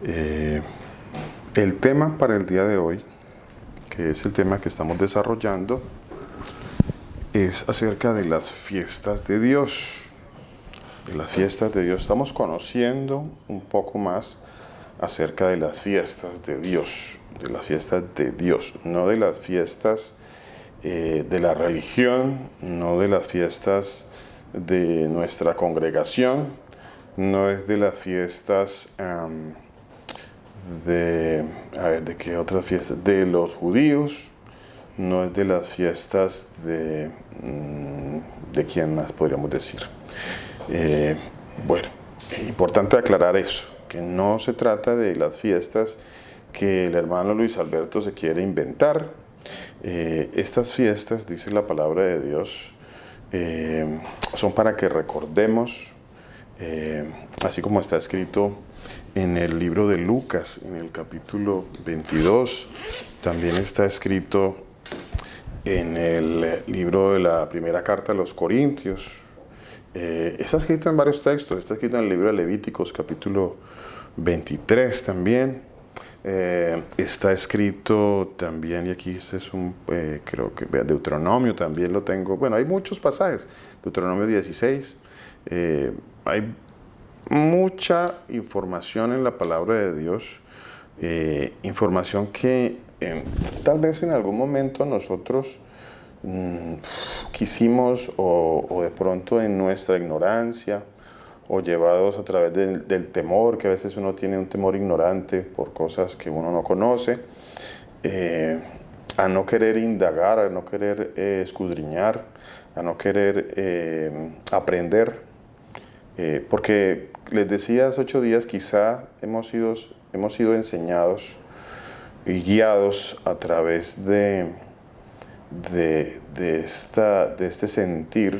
Eh, el tema para el día de hoy, que es el tema que estamos desarrollando, es acerca de las fiestas de Dios. De las fiestas de Dios. Estamos conociendo un poco más acerca de las fiestas de Dios. De las fiestas de Dios, no de las fiestas de la religión, no de las fiestas de nuestra congregación, no es de las fiestas ¿de qué otras fiestas? De los judíos, no es de las fiestas ¿de quién más podríamos decir? Eh, bueno, importante aclarar eso, que no se trata de las fiestas que el hermano Luis Alberto se quiere inventar. Estas fiestas, dice la palabra de Dios, son para que recordemos, así como está escrito en el libro de Lucas, en el capítulo 22, también está escrito en el libro de la primera carta a los Corintios. Está escrito en varios textos, está escrito en el libro de Levíticos, capítulo 23 también. Está escrito también, y aquí este es creo que Deuteronomio también lo tengo. Bueno, hay muchos pasajes, Deuteronomio 16. Hay mucha información en la palabra de Dios, información que tal vez en algún momento nosotros quisimos o de pronto en nuestra ignorancia o llevados a través del temor, que a veces uno tiene un temor ignorante por cosas que uno no conoce, a no querer indagar, a no querer escudriñar, a no querer aprender, porque les decía hace 8 días, quizá hemos sido enseñados y guiados a través de este sentir,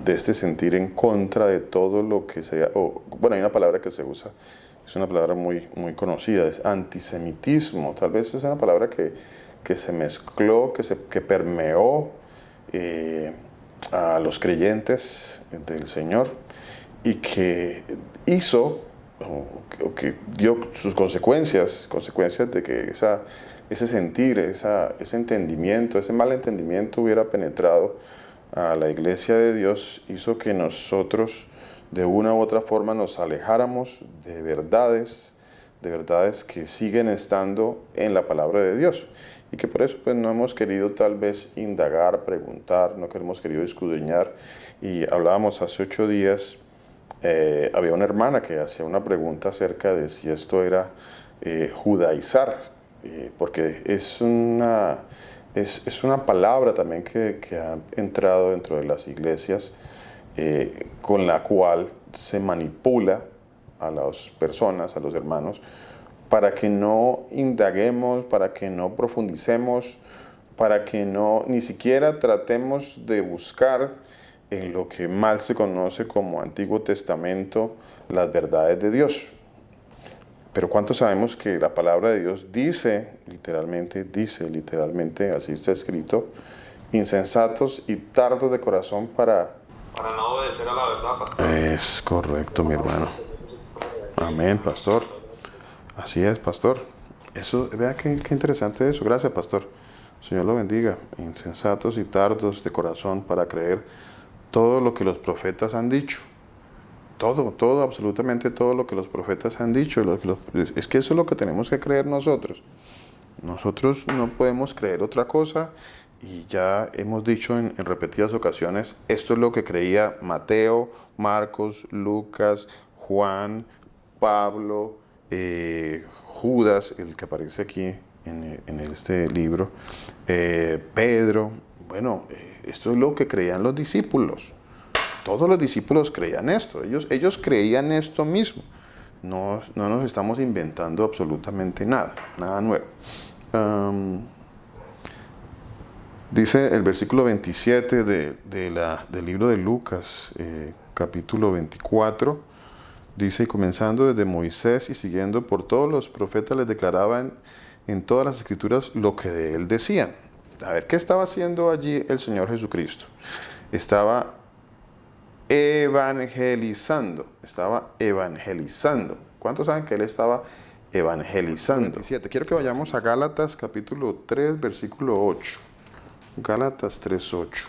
de este sentir en contra de todo lo que sea, bueno, hay una palabra que se usa, es una palabra muy, muy conocida, es antisemitismo. Tal vez es una palabra que se mezcló, que permeó a los creyentes del Señor y que hizo o que dio sus consecuencias de que ese sentir, ese entendimiento, ese mal entendimiento hubiera penetrado a la iglesia de Dios, hizo que nosotros de una u otra forma nos alejáramos de verdades que siguen estando en la palabra de Dios, y que por eso pues no hemos querido tal vez indagar, preguntar, no hemos querido escudriñar. Y hablábamos hace 8 días, había una hermana que hacía una pregunta acerca de si esto era judaizar, porque es una palabra también que ha entrado dentro de las iglesias, con la cual se manipula a las personas, a los hermanos, para que no indaguemos, para que no profundicemos, para que no ni siquiera tratemos de buscar en lo que mal se conoce como Antiguo Testamento las verdades de Dios. Pero ¿cuántos sabemos que la palabra de Dios dice literalmente, así está escrito, insensatos y tardos de corazón para no obedecer a la verdad, pastor? Es correcto, mi hermano. Amén, pastor. Así es, pastor. Eso, vea qué interesante eso. Gracias, pastor. Señor lo bendiga. Insensatos y tardos de corazón para creer todo lo que los profetas han dicho. Todo, absolutamente todo lo que los profetas han dicho. Es que eso es lo que tenemos que creer nosotros. Nosotros no podemos creer otra cosa, y ya hemos dicho en repetidas ocasiones, esto es lo que creía Mateo, Marcos, Lucas, Juan, Pablo, Judas, el que aparece aquí en este libro, Pedro. Bueno, esto es lo que creían los discípulos. Todos los discípulos creían esto, ellos creían esto mismo. No nos estamos inventando absolutamente nada nuevo. Dice el versículo 27 del libro de Lucas, capítulo 24, dice: y comenzando desde Moisés y siguiendo por todos los profetas, les declaraban en todas las escrituras lo que de él decían. A ver, ¿qué estaba haciendo allí el Señor Jesucristo? Estaba evangelizando. Estaba evangelizando. ¿Cuántos saben que él estaba evangelizando? 27. Quiero que vayamos a Gálatas capítulo 3, versículo 8. Gálatas 3, 8.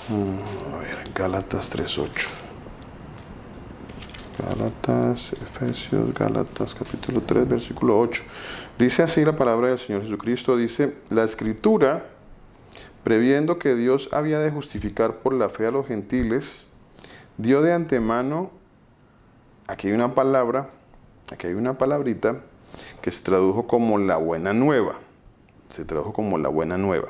A ver, Gálatas 3, 8. Gálatas, Efesios, Gálatas capítulo 3, versículo 8. Dice así la palabra del Señor Jesucristo. Dice, la Escritura, previendo que Dios había de justificar por la fe a los gentiles, dio de antemano, aquí hay una palabra, aquí hay una palabrita que se tradujo como la buena nueva. Se tradujo como la buena nueva.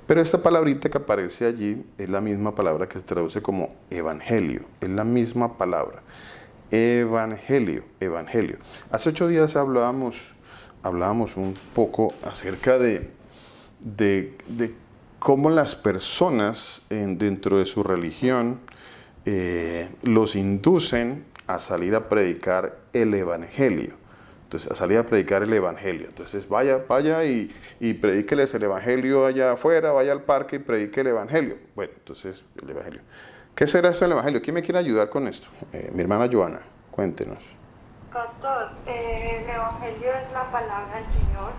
Pero esta palabrita que aparece allí es la misma palabra que se traduce como evangelio. Es la misma palabra. Evangelio, evangelio. Hace 8 días hablábamos un poco acerca de cómo las personas dentro de su religión los inducen a salir a predicar el evangelio. Entonces, a salir a predicar el evangelio. Entonces, vaya y predíqueles el evangelio allá afuera, vaya al parque y predique el evangelio. Bueno, entonces, el evangelio. ¿Qué será esto del evangelio? ¿Quién me quiere ayudar con esto? Mi hermana Joana, cuéntenos. Pastor, el evangelio es la palabra del Señor.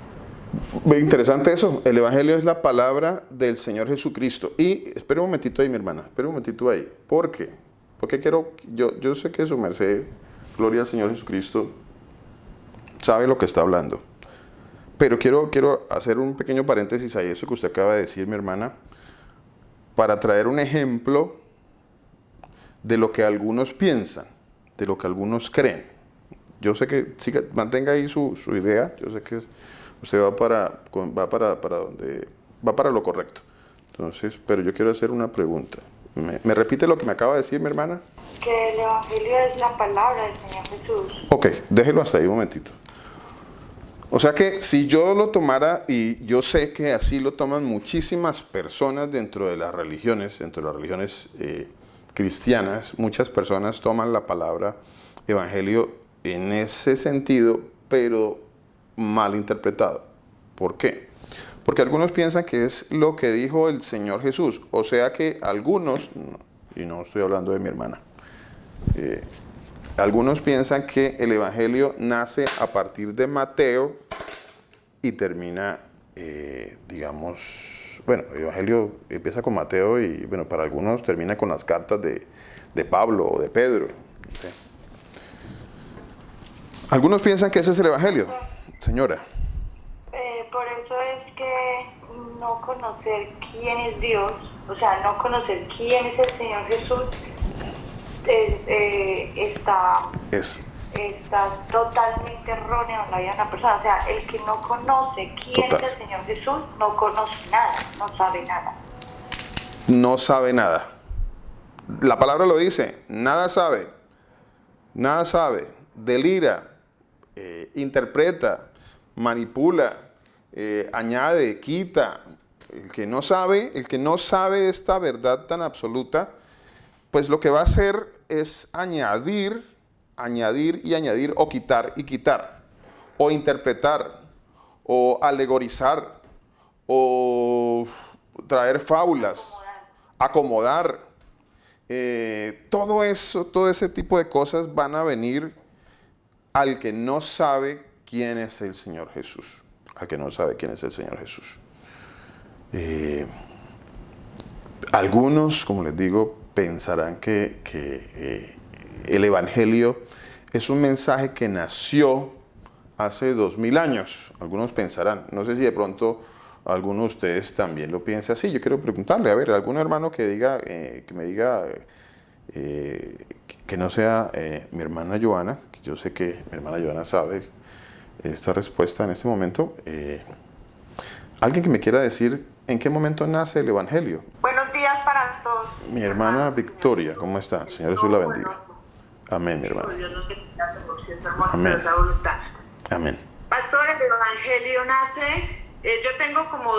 Interesante eso. El evangelio es la palabra del Señor Jesucristo. Y espera un momentito ahí, mi hermana. Espera un momentito ahí. ¿Por qué? Porque yo sé que su merced, gloria al Señor Jesucristo, sabe lo que está hablando. Pero quiero hacer un pequeño paréntesis a eso que usted acaba de decir, mi hermana, para traer un ejemplo de lo que algunos piensan, de lo que algunos creen. Yo sé que, mantenga ahí su idea, yo sé que usted va para lo correcto. Entonces, pero yo quiero hacer una pregunta. ¿Me repite lo que me acaba de decir mi hermana? Que el evangelio es la palabra del Señor Jesús. Ok, déjelo hasta ahí un momentito. O sea que si yo lo tomara, y yo sé que así lo toman muchísimas personas dentro de las religiones, cristianas, muchas personas toman la palabra evangelio en ese sentido, pero mal interpretado. ¿Por qué? Porque algunos piensan que es lo que dijo el Señor Jesús. O sea que algunos, y no estoy hablando de mi hermana, algunos piensan que el evangelio nace a partir de Mateo y termina, bueno, el evangelio empieza con Mateo y, bueno, para algunos termina con las cartas de Pablo o de Pedro. ¿Okay? Algunos piensan que ese es el evangelio, señora. Por eso es que no conocer quién es Dios, o sea, no conocer quién es el Señor Jesús, está totalmente erróneo en la vida de una persona. O sea, el que no conoce quién es el Señor Jesús no conoce nada, no sabe nada. No sabe nada. La palabra lo dice, nada sabe, delira, interpreta, manipula, añade, quita. El que no sabe esta verdad tan absoluta, pues lo que va a hacer es añadir, o quitar y quitar, o interpretar, o alegorizar, o traer fábulas, acomodar. Todo ese tipo de cosas van a venir al que no sabe quién es el Señor Jesús. Al que no sabe quién es el Señor Jesús. Algunos, como les digo, pensarán que el evangelio es un mensaje que nació hace 2000 años. Algunos pensarán, no sé si de pronto alguno de ustedes también lo piensa así. Yo quiero preguntarle, a ver, algún hermano que me diga que no sea mi hermana Joana, que yo sé que mi hermana Joana sabe esta respuesta en este momento. Alguien que me quiera decir en qué momento nace el evangelio. Buenos días para todos. Mi hermana Victoria, ¿cómo está? Señor Jesús la bendiga. Amén, mi hermana. Amén. Amén. Pastor, el evangelio nace, yo tengo como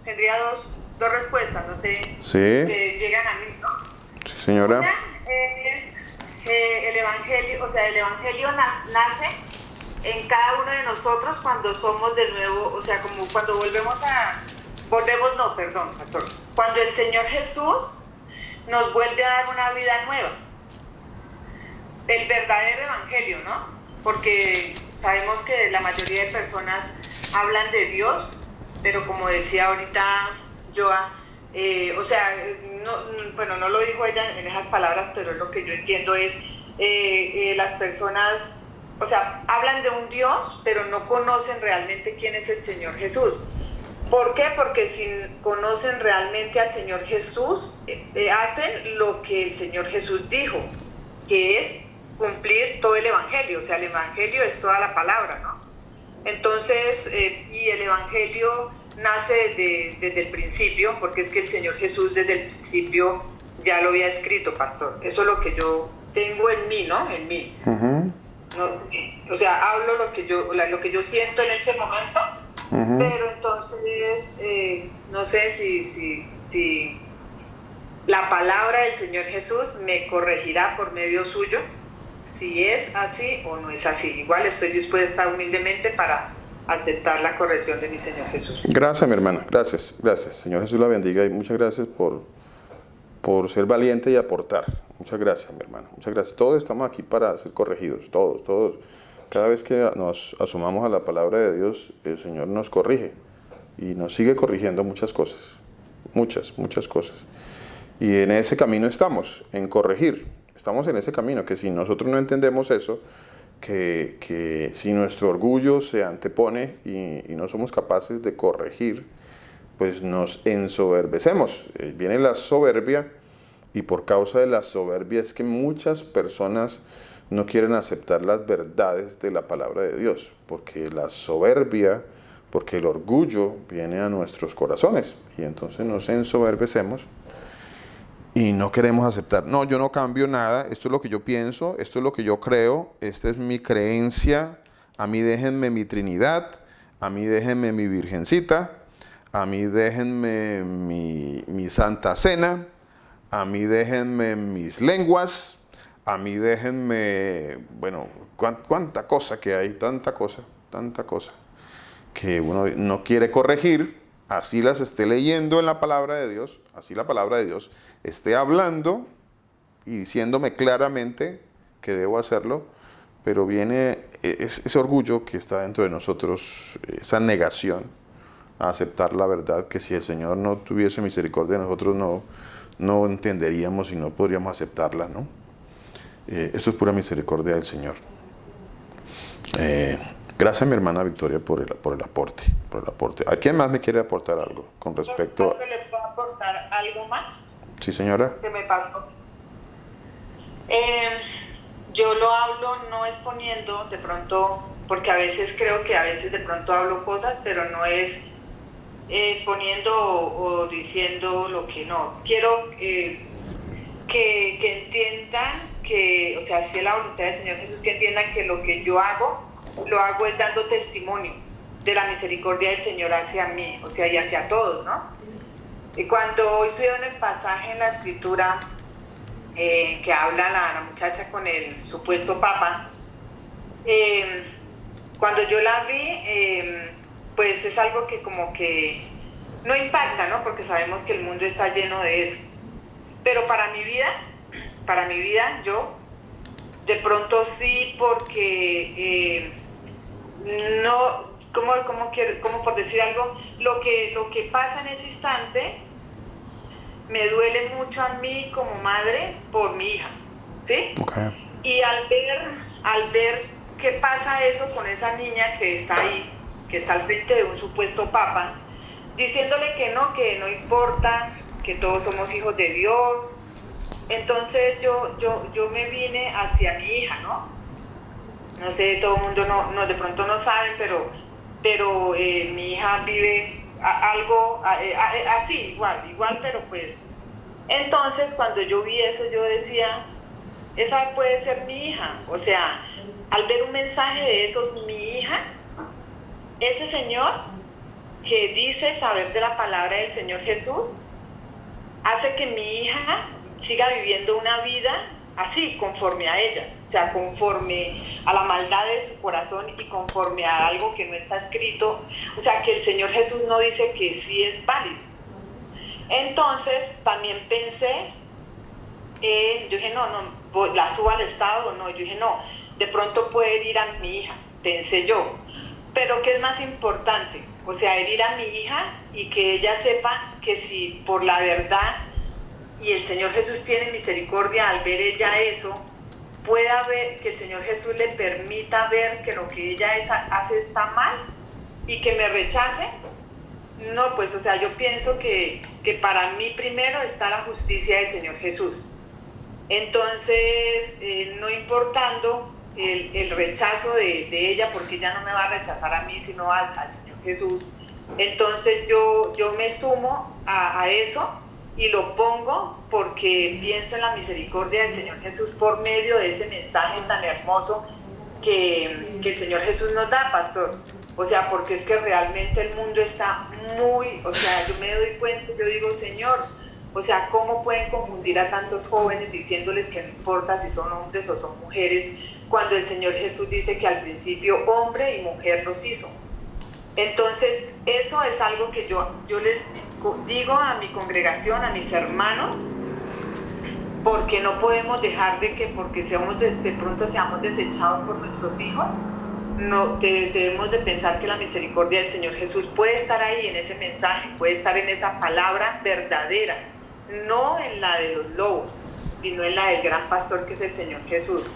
tendría dos respuestas, no sé, sí, que llegan a mí, ¿no? Sí, señora. Una es el evangelio, o sea, el evangelio nace en cada uno de nosotros cuando somos de nuevo, o sea, como cuando cuando el Señor Jesús nos vuelve a dar una vida nueva. El verdadero evangelio, ¿no? Porque sabemos que la mayoría de personas hablan de Dios, pero como decía ahorita Joa, o sea, bueno, no lo dijo ella en esas palabras, pero lo que yo entiendo es, las personas, o sea, hablan de un Dios, pero no conocen realmente quién es el Señor Jesús. ¿Por qué? Porque si conocen realmente al Señor Jesús, hacen lo que el Señor Jesús dijo, que es cumplir todo el Evangelio. O sea, el Evangelio es toda la palabra, ¿no? Entonces, y el Evangelio nace desde el principio, porque es que el Señor Jesús desde el principio ya lo había escrito, pastor. Eso es lo que yo tengo en mí, ¿no? En mí. Uh-huh. No, o sea, hablo lo que yo siento en este momento, uh-huh. Pero entonces, no sé si la palabra del Señor Jesús me corregirá por medio suyo, si es así o no es así. Igual estoy dispuesta humildemente para aceptar la corrección de mi Señor Jesús. Gracias, mi hermana. Gracias. Señor Jesús la bendiga y muchas gracias por ser valiente y aportar. Muchas gracias, mi hermana. Muchas gracias. Todos estamos aquí para ser corregidos. Todos. Cada vez que nos asomamos a la palabra de Dios, el Señor nos corrige y nos sigue corrigiendo muchas cosas. Muchas cosas. Y en ese camino estamos, en corregir. Estamos en ese camino, que si nosotros no entendemos eso, que si nuestro orgullo se antepone y no somos capaces de corregir, pues nos ensoberbecemos. Viene la soberbia, y por causa de la soberbia es que muchas personas no quieren aceptar las verdades de la palabra de Dios, porque la soberbia, porque el orgullo viene a nuestros corazones, y entonces nos ensoberbecemos y no queremos aceptar. No, yo no cambio nada, esto es lo que yo pienso, esto es lo que yo creo, esta es mi creencia, a mí déjenme mi Trinidad, a mí déjenme mi Virgencita, a mí déjenme mi Santa Cena, a mí déjenme mis lenguas, a mí déjenme, bueno, cuánta cosa que hay, tanta cosa, que uno no quiere corregir, así las esté leyendo en la palabra de Dios, así la palabra de Dios esté hablando y diciéndome claramente que debo hacerlo, pero viene ese orgullo que está dentro de nosotros, esa negación a aceptar la verdad, que si el Señor no tuviese misericordia de nosotros no entenderíamos y no podríamos aceptarla, ¿no? Esto es pura misericordia del Señor. Gracias a mi hermana Victoria por el aporte. ¿A quién más me quiere aportar algo con respecto a... ¿Le puedo aportar algo más? Sí, señora. ¿Qué me pasó? Yo lo hablo no exponiendo de pronto, porque a veces creo que a veces de pronto hablo cosas, pero no es exponiendo o diciendo lo que no. Quiero que entiendan que, o sea, si es la voluntad del Señor Jesús, que entiendan que lo que yo hago, lo hago es dando testimonio de la misericordia del Señor hacia mí, o sea, y hacia todos, ¿no? Y cuando hoy estudiaron el pasaje en la Escritura que habla la muchacha con el supuesto Papa, cuando yo la vi, pues es algo que como que no impacta, ¿no? Porque sabemos que el mundo está lleno de eso. Pero para mi vida, yo de pronto sí, porque no, como por decir algo, lo que pasa en ese instante me duele mucho a mí como madre por mi hija, ¿sí? Okay. Y al ver qué pasa eso con esa niña que está ahí, que está al frente de un supuesto papa, diciéndole que no importa, que todos somos hijos de Dios. Entonces yo me vine hacia mi hija, ¿no? No sé, todo el mundo no de pronto no saben, pero mi hija vive algo así, igual, pero pues. Entonces cuando yo vi eso, yo decía, esa puede ser mi hija. O sea, al ver un mensaje de esos, mi hija, ese señor que dice saber de la palabra del Señor Jesús, hace que mi hija siga viviendo una vida así, conforme a ella, o sea, conforme a la maldad de su corazón y conforme a algo que no está escrito, o sea, que el Señor Jesús no dice que sí es válido. Entonces también pensé yo dije, no, la subo al estado, no, yo dije, no, de pronto puede herir a mi hija, pensé yo. Pero ¿qué es más importante? O sea, herir a mi hija y que ella sepa que si por la verdad y el Señor Jesús tiene misericordia al ver ella eso, pueda ver, que el Señor Jesús le permita ver que lo que ella hace está mal y que me rechace. No, pues, o sea, yo pienso que para mí primero está la justicia del Señor Jesús. Entonces, no importando el rechazo de ella, porque ella no me va a rechazar a mí, sino al Señor Jesús. Entonces, yo me sumo a eso y lo pongo porque pienso en la misericordia del Señor Jesús por medio de ese mensaje tan hermoso que el Señor Jesús nos da, pastor. O sea, porque es que realmente el mundo está muy, o sea, yo me doy cuenta, yo digo, Señor, o sea, ¿cómo pueden confundir a tantos jóvenes diciéndoles que no importa si son hombres o son mujeres, cuando el Señor Jesús dice que al principio hombre y mujer los hizo? Entonces, eso es algo que yo les digo a mi congregación, a mis hermanos, porque no podemos dejar de que porque de pronto seamos desechados por nuestros hijos, no debemos de pensar que la misericordia del Señor Jesús puede estar ahí en ese mensaje, puede estar en esa palabra verdadera, no en la de los lobos, sino en la del gran pastor que es el Señor Jesús.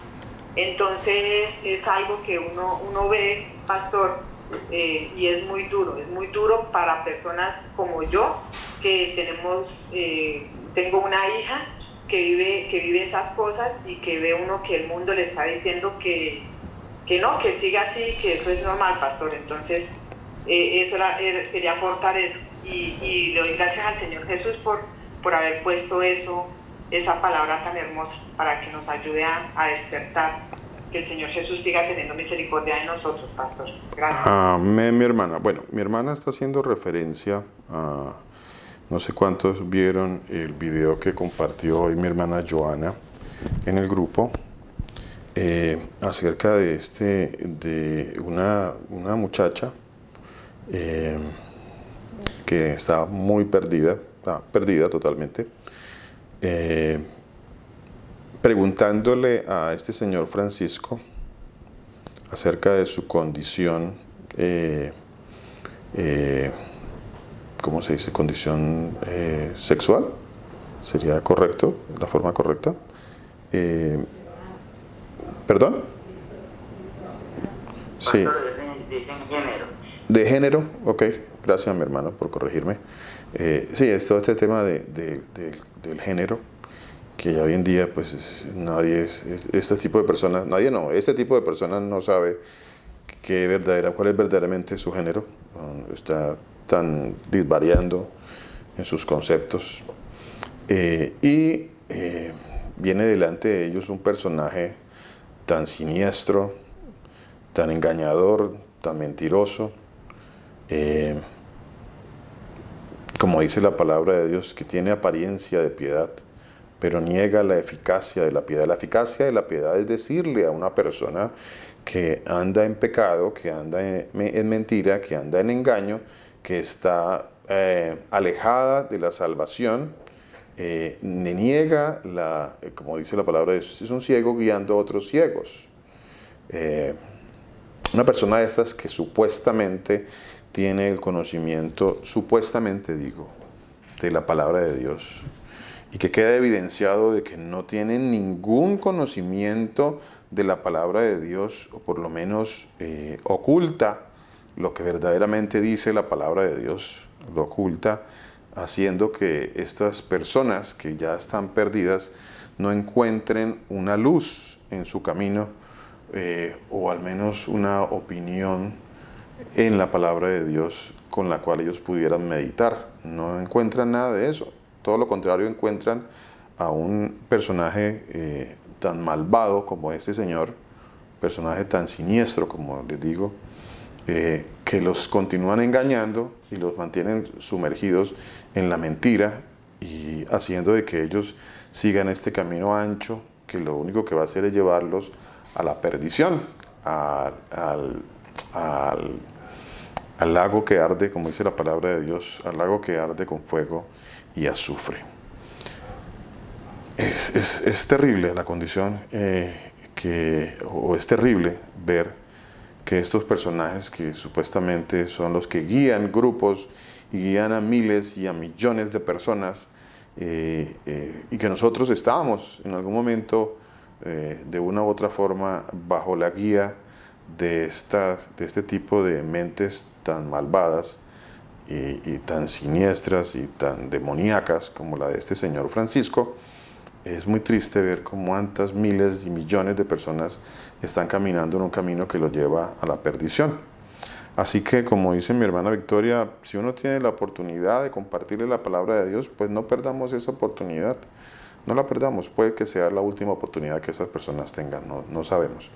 Entonces es algo que uno ve, pastor, y es muy duro para personas como yo, que tengo una hija que vive esas cosas y que ve uno que el mundo le está diciendo que no, que siga así, que eso es normal, pastor. Entonces, quería aportar eso. Y le doy gracias al Señor Jesús por haber puesto esa palabra tan hermosa para que nos ayude a despertar. Que el Señor Jesús siga teniendo misericordia de nosotros, pastor. Gracias. Amén, mi hermana. Bueno, mi hermana está haciendo referencia a... No sé cuántos vieron el video que compartió hoy mi hermana Joana en el grupo. Acerca de una muchacha que está muy perdida totalmente, preguntándole a este señor Francisco acerca de su condición, ¿cómo se dice? Condición sexual, sería correcto, la forma correcta. ¿Perdón? Sí. Dicen género. De género, ok. Gracias, mi hermano, por corregirme. Sí, es todo este tema del género, que hoy en día, pues, este tipo de personas, este tipo de personas no sabe cuál es verdaderamente su género. Está tan disvariando en sus conceptos. Viene delante de ellos un personaje tan siniestro, tan engañador, tan mentiroso, como dice la palabra de Dios, que tiene apariencia de piedad, pero niega la eficacia de la piedad. La eficacia de la piedad es decirle a una persona que anda en pecado, que anda en mentira, que anda en engaño, que está alejada de la salvación, niega como dice la palabra de Dios, es un ciego guiando a otros ciegos. Una persona de estas que supuestamente tiene el conocimiento, supuestamente digo, de la palabra de Dios, y que queda evidenciado de que no tiene ningún conocimiento de la palabra de Dios, o por lo menos oculta lo que verdaderamente dice la palabra de Dios, lo oculta, haciendo que estas personas que ya están perdidas no encuentren una luz en su camino, o al menos una opinión en la palabra de Dios con la cual ellos pudieran meditar. No encuentran nada de eso. Todo lo contrario, encuentran a un personaje tan malvado como este señor, personaje tan siniestro como les digo, que los continúan engañando y los mantienen sumergidos en la mentira y haciendo de que ellos sigan este camino ancho que lo único que va a hacer es llevarlos a la perdición, al lago que arde, como dice la palabra de Dios, al lago que arde con fuego y azufre. Es terrible la condición o es terrible ver que estos personajes que supuestamente son los que guían grupos y guían a miles y a millones de personas y que nosotros estábamos en algún momento de una u otra forma bajo la guía de este tipo de mentes tan malvadas y tan siniestras y tan demoníacas como la de este señor Francisco. Es muy triste ver cómo tantas miles y millones de personas están caminando en un camino que los lleva a la perdición. Así que, como dice mi hermana Victoria, si uno tiene la oportunidad de compartirle la palabra de Dios, pues no perdamos esa oportunidad. No la perdamos. Puede que sea la última oportunidad que esas personas tengan. No sabemos.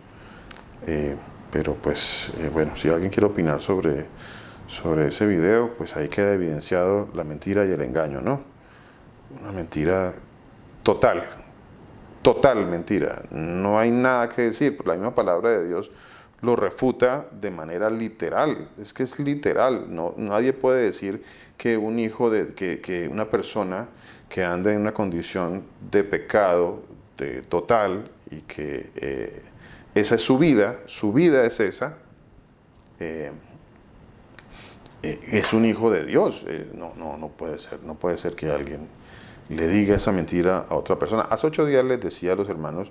Pero pues, bueno, si alguien quiere opinar sobre ese video, pues ahí queda evidenciado la mentira y el engaño, ¿no? Una mentira total mentira. No hay nada que decir, porque la misma palabra de Dios lo refuta de manera literal. Es que es literal. Nadie puede decir que que una persona que anda en una condición de pecado total y que esa es su vida es esa, es un hijo de Dios. No puede ser que alguien le diga esa mentira a otra persona. Hace 8 días les decía a los hermanos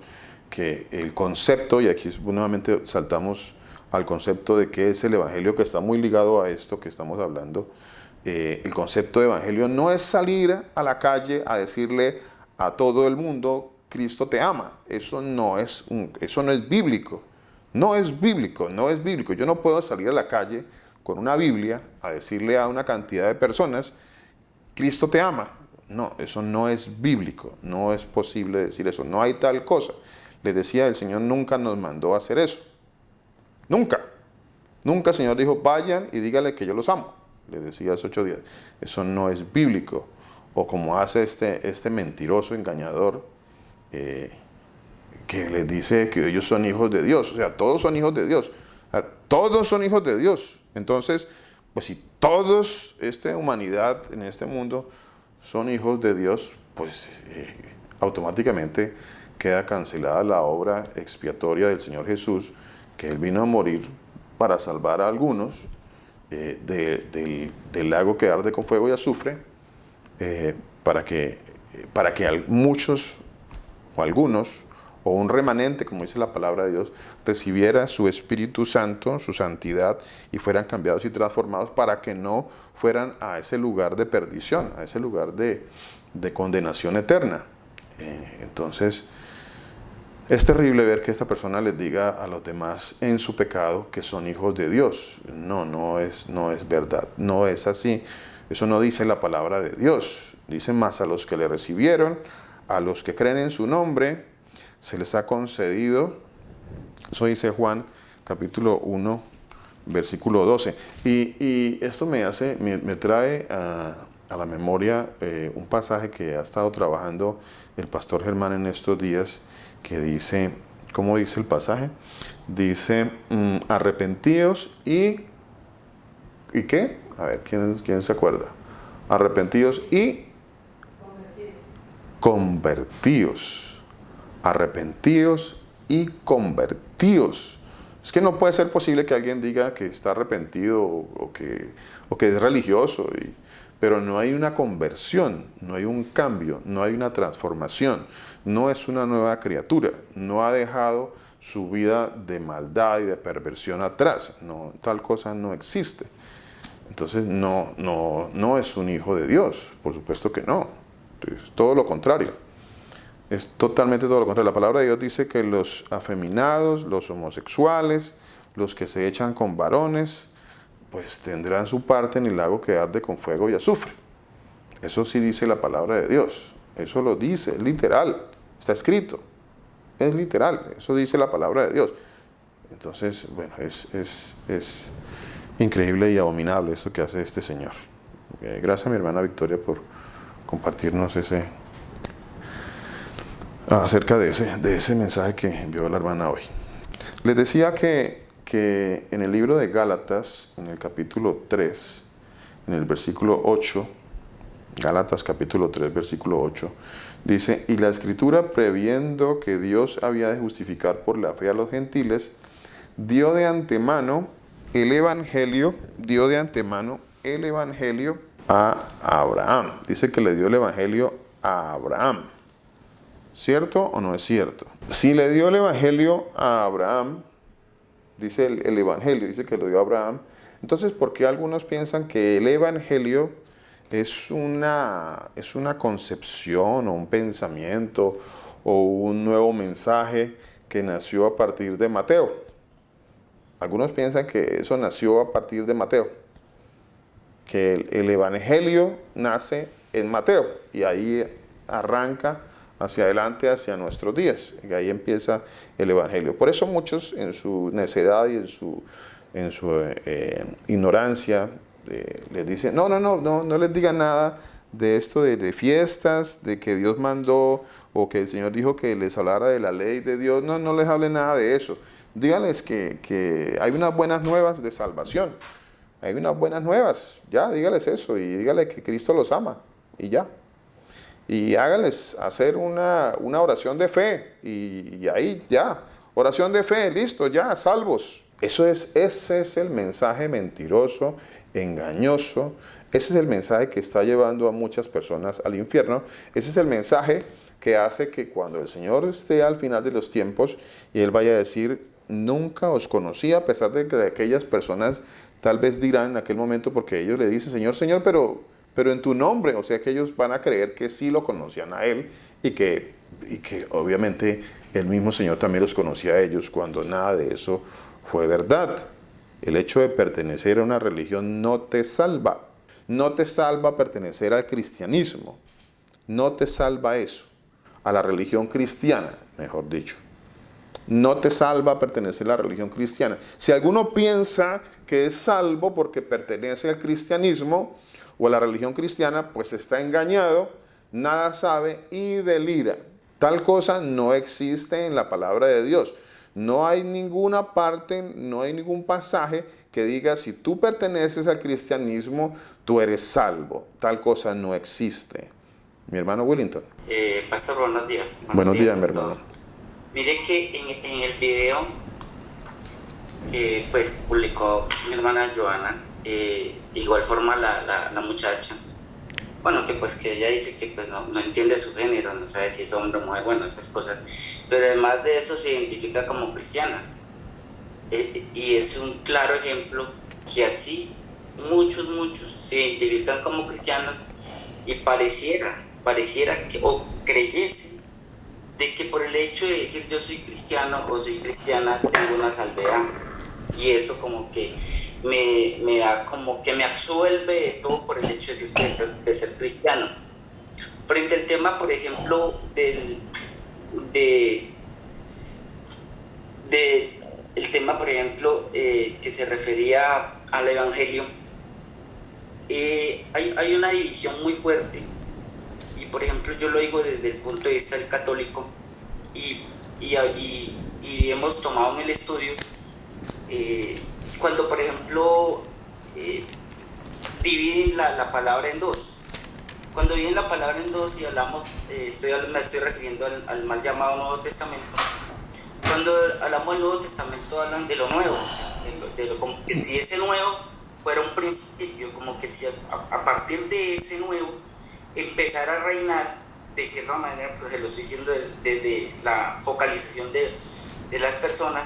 que el concepto, y aquí nuevamente saltamos al concepto de qué es el evangelio, que está muy ligado a esto que estamos hablando. El concepto de evangelio no es salir a la calle a decirle a todo el mundo, Cristo te ama. Eso no es bíblico. No es bíblico. Yo no puedo salir a la calle con una Biblia a decirle a una cantidad de personas, Cristo te ama. No, eso no es bíblico, no es posible decir eso, no hay tal cosa. Les decía, el Señor nunca nos mandó a hacer eso. Nunca el Señor dijo, vayan y díganle que yo los amo. Les decía hace 8 días. Eso no es bíblico. O como hace este mentiroso engañador que les dice que ellos son hijos de Dios. O sea, todos son hijos de Dios. O sea, todos son hijos de Dios. Entonces, pues si todos, esta humanidad en este mundo son hijos de Dios, pues automáticamente queda cancelada la obra expiatoria del Señor Jesús, que Él vino a morir para salvar a algunos del lago que arde con fuego y azufre, para que muchos o algunos, o un remanente, como dice la palabra de Dios, recibiera su Espíritu Santo, su santidad, y fueran cambiados y transformados para que no fueran a ese lugar de perdición, a ese lugar de condenación eterna. Entonces, es terrible ver que esta persona les diga a los demás en su pecado que son hijos de Dios. No es verdad, no es así. Eso no dice la palabra de Dios. Dice más a los que le recibieron, a los que creen en su nombre, se les ha concedido, eso dice Juan capítulo 1, versículo 12. Y esto me trae a la memoria un pasaje que ha estado trabajando el pastor Germán en estos días, que dice, ¿cómo dice el pasaje? Dice, arrepentíos y ¿qué? A ver, ¿quién se acuerda? Arrepentíos y convertíos. Arrepentíos y convertíos. Es que no puede ser posible que alguien diga que está arrepentido o que es religioso, pero no hay una conversión, no hay un cambio, no hay una transformación, no es una nueva criatura, no ha dejado su vida de maldad y de perversión atrás. No, tal cosa no existe. Entonces no es un hijo de Dios, por supuesto que no. Es todo lo contrario. Es totalmente todo lo contrario. La palabra de Dios dice que los afeminados, los homosexuales, los que se echan con varones, pues tendrán su parte en el lago que arde con fuego y azufre. Eso sí dice la palabra de Dios. Eso lo dice, es literal. Está escrito. Es literal. Eso dice la palabra de Dios. Entonces, bueno, es increíble y abominable esto que hace este señor. Gracias a mi hermana Victoria por compartirnos acerca de ese mensaje que envió la hermana hoy. Les decía que en el libro de Gálatas, en el capítulo 3, en el versículo 8, Gálatas capítulo 3, versículo 8, Dice, y la Escritura, previendo que Dios había de justificar por la fe a los gentiles, dio de antemano el Evangelio a Abraham. Dice que le dio el Evangelio a Abraham. ¿Cierto o no es cierto? Si le dio el Evangelio a Abraham, dice el Evangelio, dice que lo dio a Abraham, entonces, ¿por qué algunos piensan que el Evangelio es una concepción o un pensamiento o un nuevo mensaje que nació a partir de Mateo? Algunos piensan que eso nació a partir de Mateo, que el Evangelio nace en Mateo y ahí arranca hacia adelante, hacia nuestros días, y ahí empieza el Evangelio. Por eso muchos en su necedad y en su ignorancia les dicen, no les digan nada de esto de fiestas, de que Dios mandó o que el Señor dijo que les hablara de la ley de Dios, no les hable nada de eso. Díganles que hay unas buenas nuevas de salvación, hay unas buenas nuevas, ya, dígales eso y dígales que Cristo los ama y ya. Y háganles hacer una oración de fe y ahí ya, oración de fe, listo, ya, salvos. Ese es el mensaje mentiroso, engañoso, ese es el mensaje que está llevando a muchas personas al infierno, ese es el mensaje que hace que cuando el Señor esté al final de los tiempos y Él vaya a decir, nunca os conocí, a pesar de que aquellas personas tal vez dirán en aquel momento, porque ellos le dicen, Señor, Señor, pero en tu nombre, o sea que ellos van a creer que sí lo conocían a Él y que obviamente el mismo Señor también los conocía a ellos cuando nada de eso fue verdad. El hecho de pertenecer a una religión no te salva. No te salva pertenecer al cristianismo. No te salva eso. A la religión cristiana, mejor dicho. No te salva pertenecer a la religión cristiana. Si alguno piensa que es salvo porque pertenece al cristianismo o a la religión cristiana, pues está engañado, nada sabe y delira. Tal cosa no existe en la palabra de Dios. No hay ninguna parte, no hay ningún pasaje que diga si tú perteneces al cristianismo, tú eres salvo. Tal cosa no existe. Mi hermano Willington. Pastor, buenos días. Buenos días, mi hermano. Mire que en el video que pues, publicó mi hermana Joana, igual forma la muchacha, bueno, que pues que ella dice que pues no entiende su género, no sabe si es hombre o mujer, bueno, esas cosas, pero además de eso se identifica como cristiana, y es un claro ejemplo que así muchos se identifican como cristianos y pareciera que, o creyesen de que por el hecho de decir yo soy cristiano o soy cristiana tengo una salvedad, y eso como que me da como que me absuelve de todo por el hecho de ser cristiano. Frente al tema, por ejemplo, el tema, por ejemplo, que se refería al Evangelio, hay una división muy fuerte, y por ejemplo yo lo digo desde el punto de vista del católico, y hemos tomado en el estudio, cuando por ejemplo dividen la palabra en dos. Cuando dividen la palabra en dos y hablamos, me estoy refiriendo al mal llamado Nuevo Testamento. Cuando hablamos del Nuevo Testamento hablan de lo nuevo, o sea, como que si ese nuevo fuera un principio, como que si a partir de ese nuevo empezara a reinar, de cierta manera, pues lo estoy diciendo desde la focalización de las personas,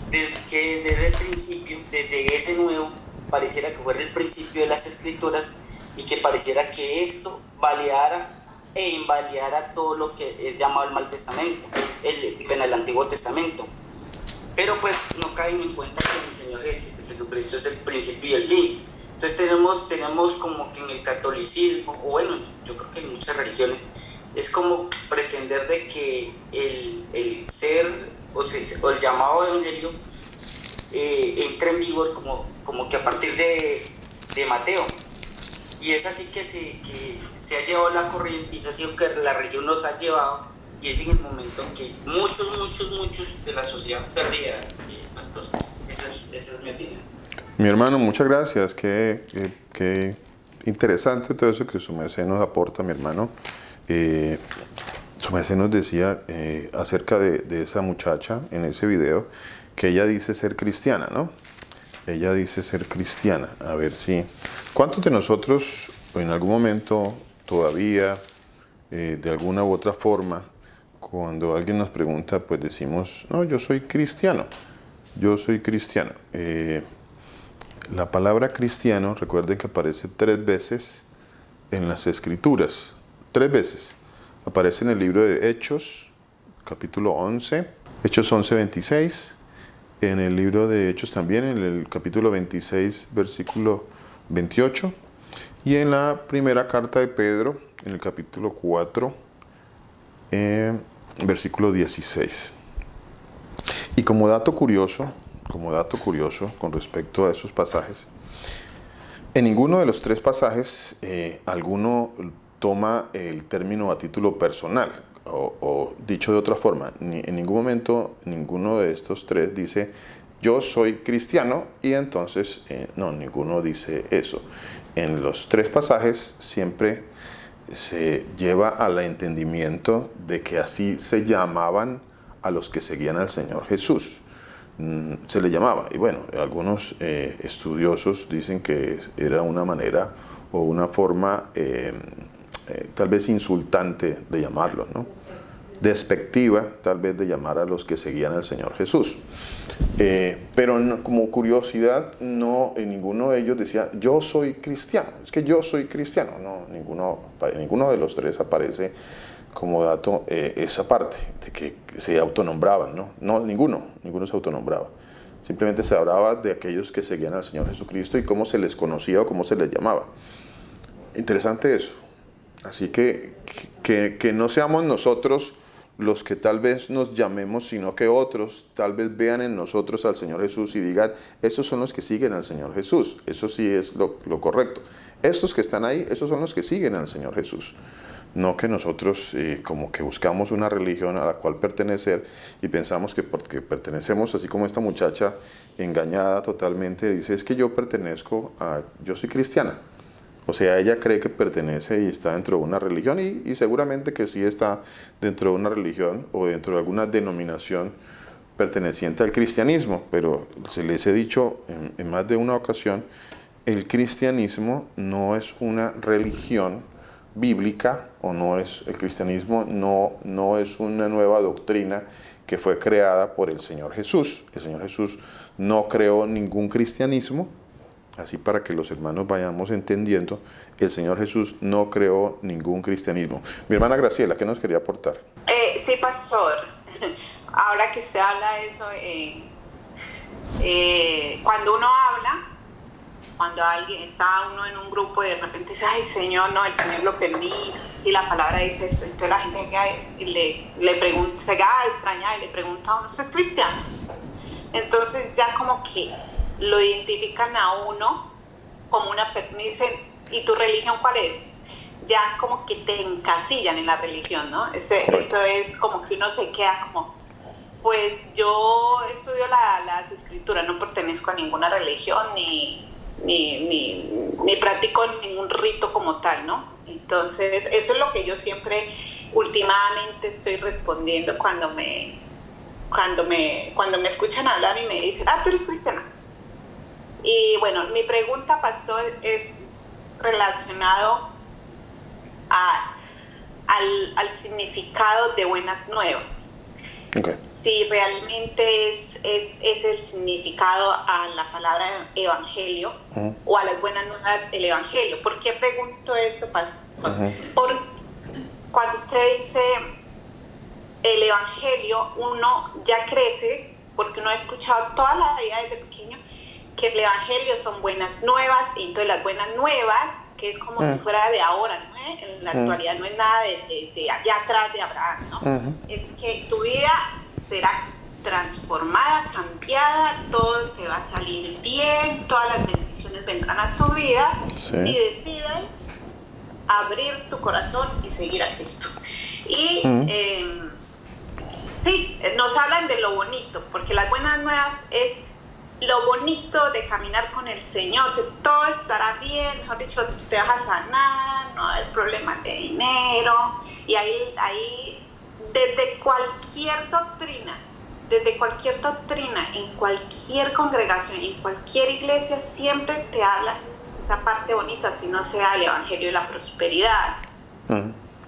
que desde el principio, desde ese nuevo, pareciera que fuera el principio de las Escrituras y que pareciera que esto validara e invalidara todo lo que es llamado el Mal Testamento, el Antiguo Testamento. Pero pues no caen en cuenta que el Señor Jesucristo es el principio y el fin. Entonces tenemos como que en el catolicismo, o bueno, yo creo que en muchas religiones, es como pretender de que el ser o el llamado evangelio entra en vigor como que a partir de Mateo. Y es así que se ha llevado la corriente, y es así que la religión nos ha llevado, y es en el momento en que muchos de la sociedad perdida, pastor. Esa es mi opinión. Mi hermano, muchas gracias. Qué interesante todo eso que su merced nos aporta, mi hermano. su merced nos decía acerca de esa muchacha en ese video, que ella dice ser cristiana, ¿no? Ella dice ser cristiana. A ver si... ¿Cuántos de nosotros en algún momento todavía, de alguna u otra forma, cuando alguien nos pregunta, pues decimos, no, yo soy cristiano, yo soy cristiano? La palabra cristiano, recuerden que aparece 3 veces en las Escrituras, 3 veces. Aparece en el libro de Hechos, capítulo 11, Hechos 11, 26, en el libro de Hechos también, en el capítulo 26, versículo 28, y en la primera carta de Pedro, en el capítulo 4, versículo 16. Y como dato curioso con respecto a esos pasajes, en ninguno de los 3 pasajes alguno toma el término a título personal, o dicho de otra forma, en ningún momento ninguno de estos 3 dice yo soy cristiano, y entonces no, ninguno dice eso. En los 3 pasajes siempre se lleva al entendimiento de que así se llamaban a los que seguían al Señor Jesús. Se le llamaba, y bueno, algunos estudiosos dicen que era una manera o una forma tal vez insultante de llamarlos, ¿no? Despectiva tal vez de llamar a los que seguían al Señor Jesús. Pero no, como curiosidad, no, ninguno de ellos decía yo soy cristiano, es que yo soy cristiano. No, ninguno de los 3 aparece como dato esa parte de que se autonombraban, ¿no? No, ninguno se autonombraba. Simplemente se hablaba de aquellos que seguían al Señor Jesucristo y cómo se les conocía o cómo se les llamaba. Interesante eso. Así que no seamos nosotros los que tal vez nos llamemos, sino que otros tal vez vean en nosotros al Señor Jesús y digan, estos son los que siguen al Señor Jesús. Eso sí es lo correcto. Estos que están ahí, esos son los que siguen al Señor Jesús. No que nosotros como que buscamos una religión a la cual pertenecer y pensamos que porque pertenecemos, así como esta muchacha engañada totalmente, dice, es que yo soy cristiana. O sea, ella cree que pertenece y está dentro de una religión, y seguramente que sí está dentro de una religión o dentro de alguna denominación perteneciente al cristianismo, pero se les he dicho en más de una ocasión, el cristianismo no es una religión bíblica, el cristianismo no es una nueva doctrina que fue creada por el Señor Jesús. El Señor Jesús no creó ningún cristianismo. Así, para que los hermanos vayamos entendiendo, el Señor Jesús no creó ningún cristianismo. Mi hermana Graciela, ¿qué nos quería aportar? Sí, pastor. Ahora que usted habla de eso, cuando uno habla, cuando está uno en un grupo y de repente dice, ay Señor, no, el Señor lo permite, sí, la palabra dice esto, entonces la gente le pregunta, se queda extrañada y le pregunta a uno, ¿usted es cristiano? Entonces ya como que lo identifican a uno como dicen, ¿y tu religión cuál es? Ya como que te encasillan en la religión, ¿no? Eso es como que uno se queda como, pues yo estudio las escrituras, no pertenezco a ninguna religión ni practico ningún rito como tal, ¿no? Entonces eso es lo que yo siempre últimamente estoy respondiendo cuando me escuchan hablar y me dicen, tú eres cristiana. Y bueno, mi pregunta, pastor, es relacionado al significado de buenas nuevas. Okay. Si realmente es el significado a la palabra evangelio, o a las buenas nuevas el evangelio. ¿Por qué pregunto esto, pastor? Cuando usted dice el evangelio, uno ya crece, porque uno ha escuchado toda la vida desde pequeño que el evangelio son buenas nuevas, y entonces las buenas nuevas, que es como si fuera de ahora, ¿no? En la actualidad no es nada de allá atrás de Abraham, ¿no? Es que tu vida será transformada, cambiada, todo te va a salir bien, todas las bendiciones vendrán a tu vida, si decides abrir tu corazón y seguir a Cristo. Y nos hablan de lo bonito, porque las buenas nuevas es lo bonito de caminar con el Señor, todo estará bien, mejor dicho, te vas a sanar, no hay problemas de dinero, y ahí desde cualquier doctrina, en cualquier congregación, en cualquier iglesia, siempre te habla esa parte bonita, si no sea el evangelio de la prosperidad.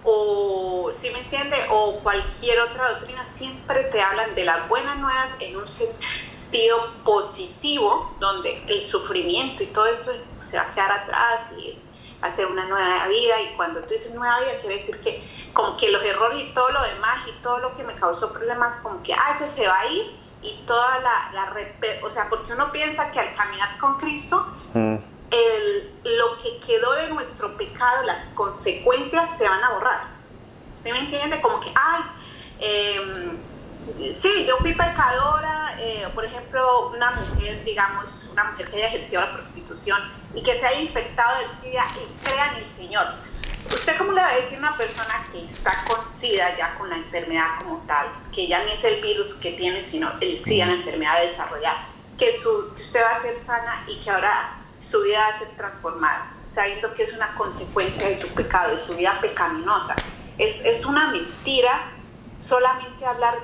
O, ¿sí me entiende? O cualquier otra doctrina, siempre te hablan de las buenas nuevas en un sentido positivo, donde el sufrimiento y todo esto se va a quedar atrás y hacer una nueva vida. Y cuando tú dices nueva vida, quiere decir que como que los errores y todo lo demás y todo lo que me causó problemas, como que eso se va a ir, y toda o sea, porque uno piensa que al caminar con Cristo, lo que quedó de nuestro pecado, las consecuencias se van a borrar. ¿Sí me entiende? Como que, sí, yo fui pecadora, por ejemplo, una mujer que haya ejercido la prostitución y que se haya infectado del SIDA y crea en el Señor. ¿Usted cómo le va a decir a una persona que está con SIDA, ya con la enfermedad como tal, que ya ni es el virus que tiene, sino el SIDA, la enfermedad desarrollada, que usted va a ser sana y que ahora su vida va a ser transformada, sabiendo que es una consecuencia de su pecado, de su vida pecaminosa? Es una mentira solamente hablar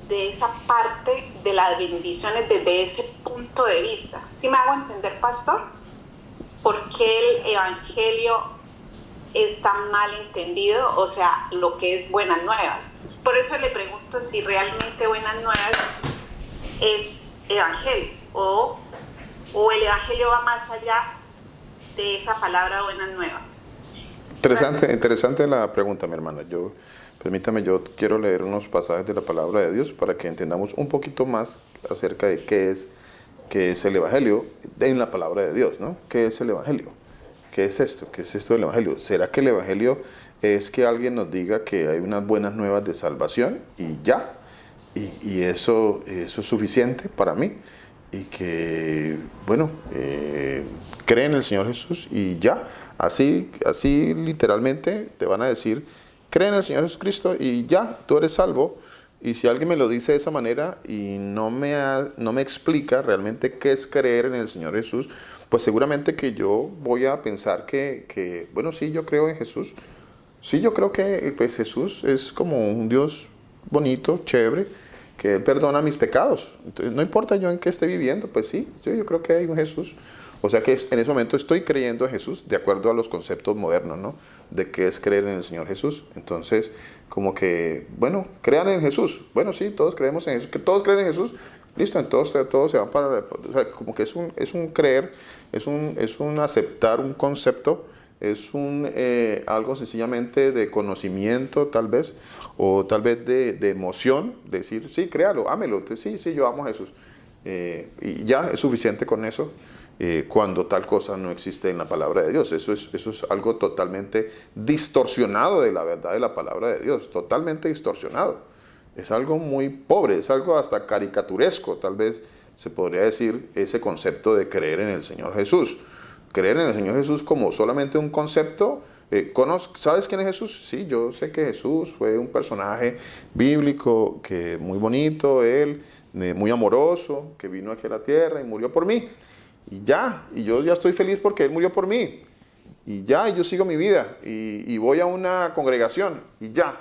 de esa parte de las bendiciones desde ese punto de vista. ¿Sí me hago entender, pastor? ¿Por qué el evangelio está mal entendido? O sea, lo que es buenas nuevas. Por eso le pregunto si realmente buenas nuevas es evangelio, o el evangelio va más allá de esa palabra buenas nuevas. Interesante la pregunta, mi hermana. Permítame, yo quiero leer unos pasajes de la palabra de Dios para que entendamos un poquito más acerca de qué es el evangelio en la palabra de Dios, ¿no? ¿Qué es el evangelio? ¿Qué es esto? ¿Qué es esto del evangelio? ¿Será que el evangelio es que alguien nos diga que hay unas buenas nuevas de salvación y ya? Y eso es suficiente para mí. Y que, bueno, cree en el Señor Jesús y ya. Así literalmente te van a decir, cree en el Señor Jesucristo y ya, tú eres salvo. Y si alguien me lo dice de esa manera y no me explica realmente qué es creer en el Señor Jesús, pues seguramente que yo voy a pensar que bueno, sí, yo creo en Jesús. Sí, yo creo que pues, Jesús es como un Dios bonito, chévere, que Él perdona mis pecados. Entonces, no importa yo en qué esté viviendo, pues sí, yo creo que hay un Jesús. O sea que en ese momento estoy creyendo en Jesús de acuerdo a los conceptos modernos, ¿no? De qué es creer en el Señor Jesús. Entonces, como que, bueno, crean en Jesús. Bueno, sí, todos creemos en Jesús. Que todos creen en Jesús. Listo, entonces todos se van para... O sea, como que es un creer, es un aceptar un concepto, es algo sencillamente de conocimiento tal vez, o tal vez de emoción, decir, sí, créalo, ámelo, sí, yo amo a Jesús. Y ya es suficiente con eso. Cuando tal cosa no existe en la palabra de Dios. Eso es algo totalmente distorsionado de la verdad de la palabra de Dios, totalmente distorsionado. Es algo muy pobre, es algo hasta caricaturesco, tal vez se podría decir, ese concepto de creer en el Señor Jesús. Creer en el Señor Jesús como solamente un concepto. ¿Sabes quién es Jesús? Sí, yo sé que Jesús fue un personaje bíblico, que muy bonito, Él, muy amoroso, que vino aquí a la tierra y murió por mí. Y ya, y yo ya estoy feliz porque Él murió por mí. Y ya, y yo sigo mi vida. Y voy a una congregación. Y ya,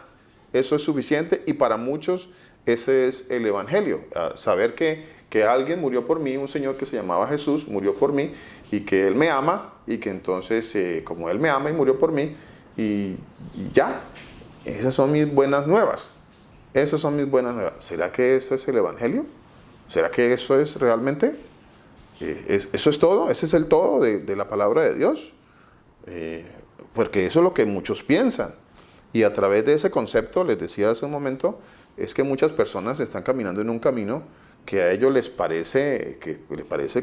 eso es suficiente. Y para muchos ese es el evangelio. Saber que alguien murió por mí, un Señor que se llamaba Jesús, murió por mí. Y que Él me ama. Y que entonces, como Él me ama y murió por mí. Y ya, esas son mis buenas nuevas. Esas son mis buenas nuevas. ¿Será que eso es el evangelio? ¿Será que eso es realmente? ¿Eso es todo? ¿Ese es el todo de la palabra de Dios? Porque eso es lo que muchos piensan. Y a través de ese concepto, les decía hace un momento, es que muchas personas están caminando en un camino que a ellos les parece que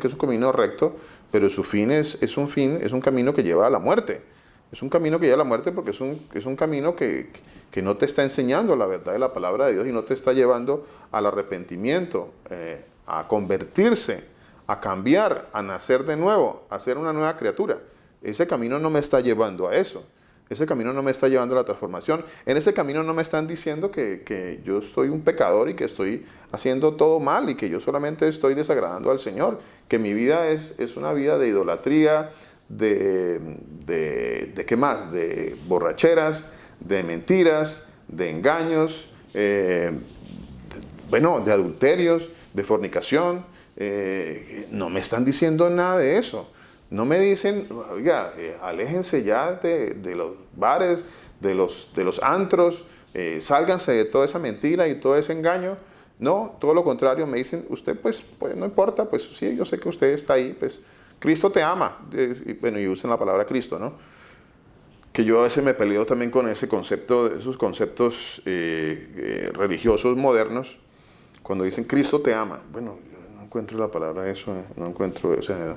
es un camino recto, pero su fin es un camino que lleva a la muerte. Es un camino que lleva a la muerte porque es un camino que no te está enseñando la verdad de la palabra de Dios y no te está llevando al arrepentimiento, a convertirse, a cambiar, a nacer de nuevo, a ser una nueva criatura. Ese camino no me está llevando a eso. Ese camino no me está llevando a la transformación. En ese camino no me están diciendo que yo soy un pecador y que estoy haciendo todo mal y que yo solamente estoy desagradando al Señor. Que mi vida es una vida de idolatría, ¿qué más? De borracheras, de mentiras, de engaños bueno, de adulterios, de fornicación. No me están diciendo nada de eso. No me dicen, oiga, aléjense ya de los bares, de los antros, sálganse de toda esa mentira y todo ese engaño. No, todo lo contrario, me dicen, usted pues no importa, pues sí, yo sé que usted está ahí, pues Cristo te ama. Bueno, y usan la palabra Cristo, ¿no? Que yo a veces me peleo también con ese concepto, esos conceptos religiosos modernos, cuando dicen Cristo te ama. Bueno, yo no encuentro la palabra eso, no encuentro, o sea,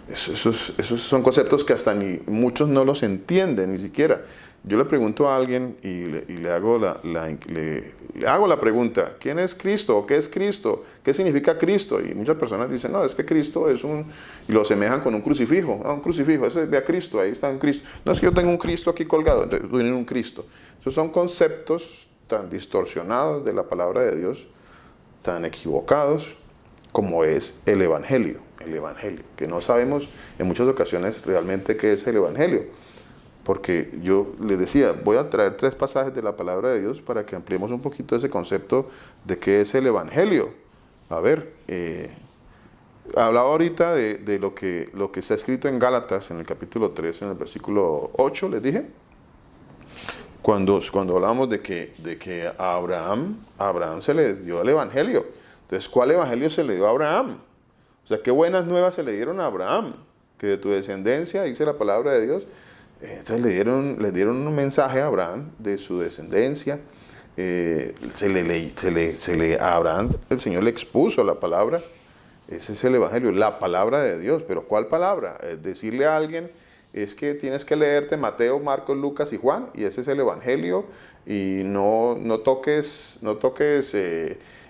esos son conceptos que hasta ni muchos no los entienden, ni siquiera. Yo le pregunto a alguien y le hago la pregunta, ¿quién es Cristo? ¿O qué es Cristo? ¿Qué significa Cristo? Y muchas personas dicen, no, es que Cristo es y lo asemejan con un crucifijo. Ah, un crucifijo, ese ve a Cristo, ahí está un Cristo. No, es que yo tengo un Cristo aquí colgado, entonces tú tienes un Cristo. Esos son conceptos tan distorsionados de la palabra de Dios, tan equivocados como es el Evangelio, que no sabemos en muchas ocasiones realmente qué es el Evangelio. Porque yo les decía, voy a traer 3 pasajes de la palabra de Dios para que ampliemos un poquito ese concepto de qué es el Evangelio. A ver, hablaba ahorita de lo que está escrito en Gálatas, en el capítulo 3, en el versículo 8, les dije. Cuando hablamos de que a Abraham se le dio el Evangelio. Entonces, ¿cuál Evangelio se le dio a Abraham? O sea, ¿qué buenas nuevas se le dieron a Abraham? Que de tu descendencia, dice la palabra de Dios. Entonces le dieron un mensaje a Abraham de su descendencia. A Abraham el Señor le expuso la palabra. Ese es el Evangelio, la palabra de Dios. ¿Pero cuál palabra? Decirle a alguien es que tienes que leerte Mateo, Marcos, Lucas y Juan, y ese es el Evangelio. Y no toques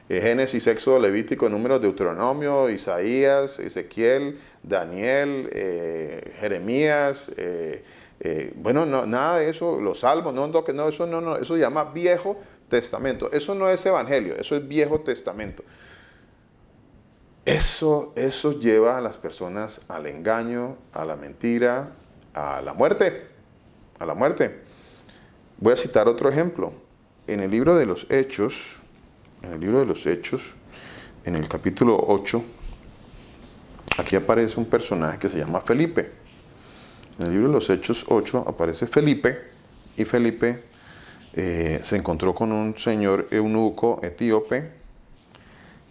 Génesis, Éxodo, Levítico, Números, Deuteronomio, Isaías, Ezequiel, Daniel, Jeremías. Bueno, no, nada de eso, los salmos, eso se llama Viejo Testamento. Eso no es Evangelio, eso es Viejo Testamento. Eso lleva a las personas al engaño, a la mentira, a la muerte. Voy a citar otro ejemplo. En el libro de los Hechos, en el capítulo 8, aquí aparece un personaje que se llama Felipe. En el libro de los Hechos 8 aparece Felipe, y Felipe se encontró con un señor eunuco etíope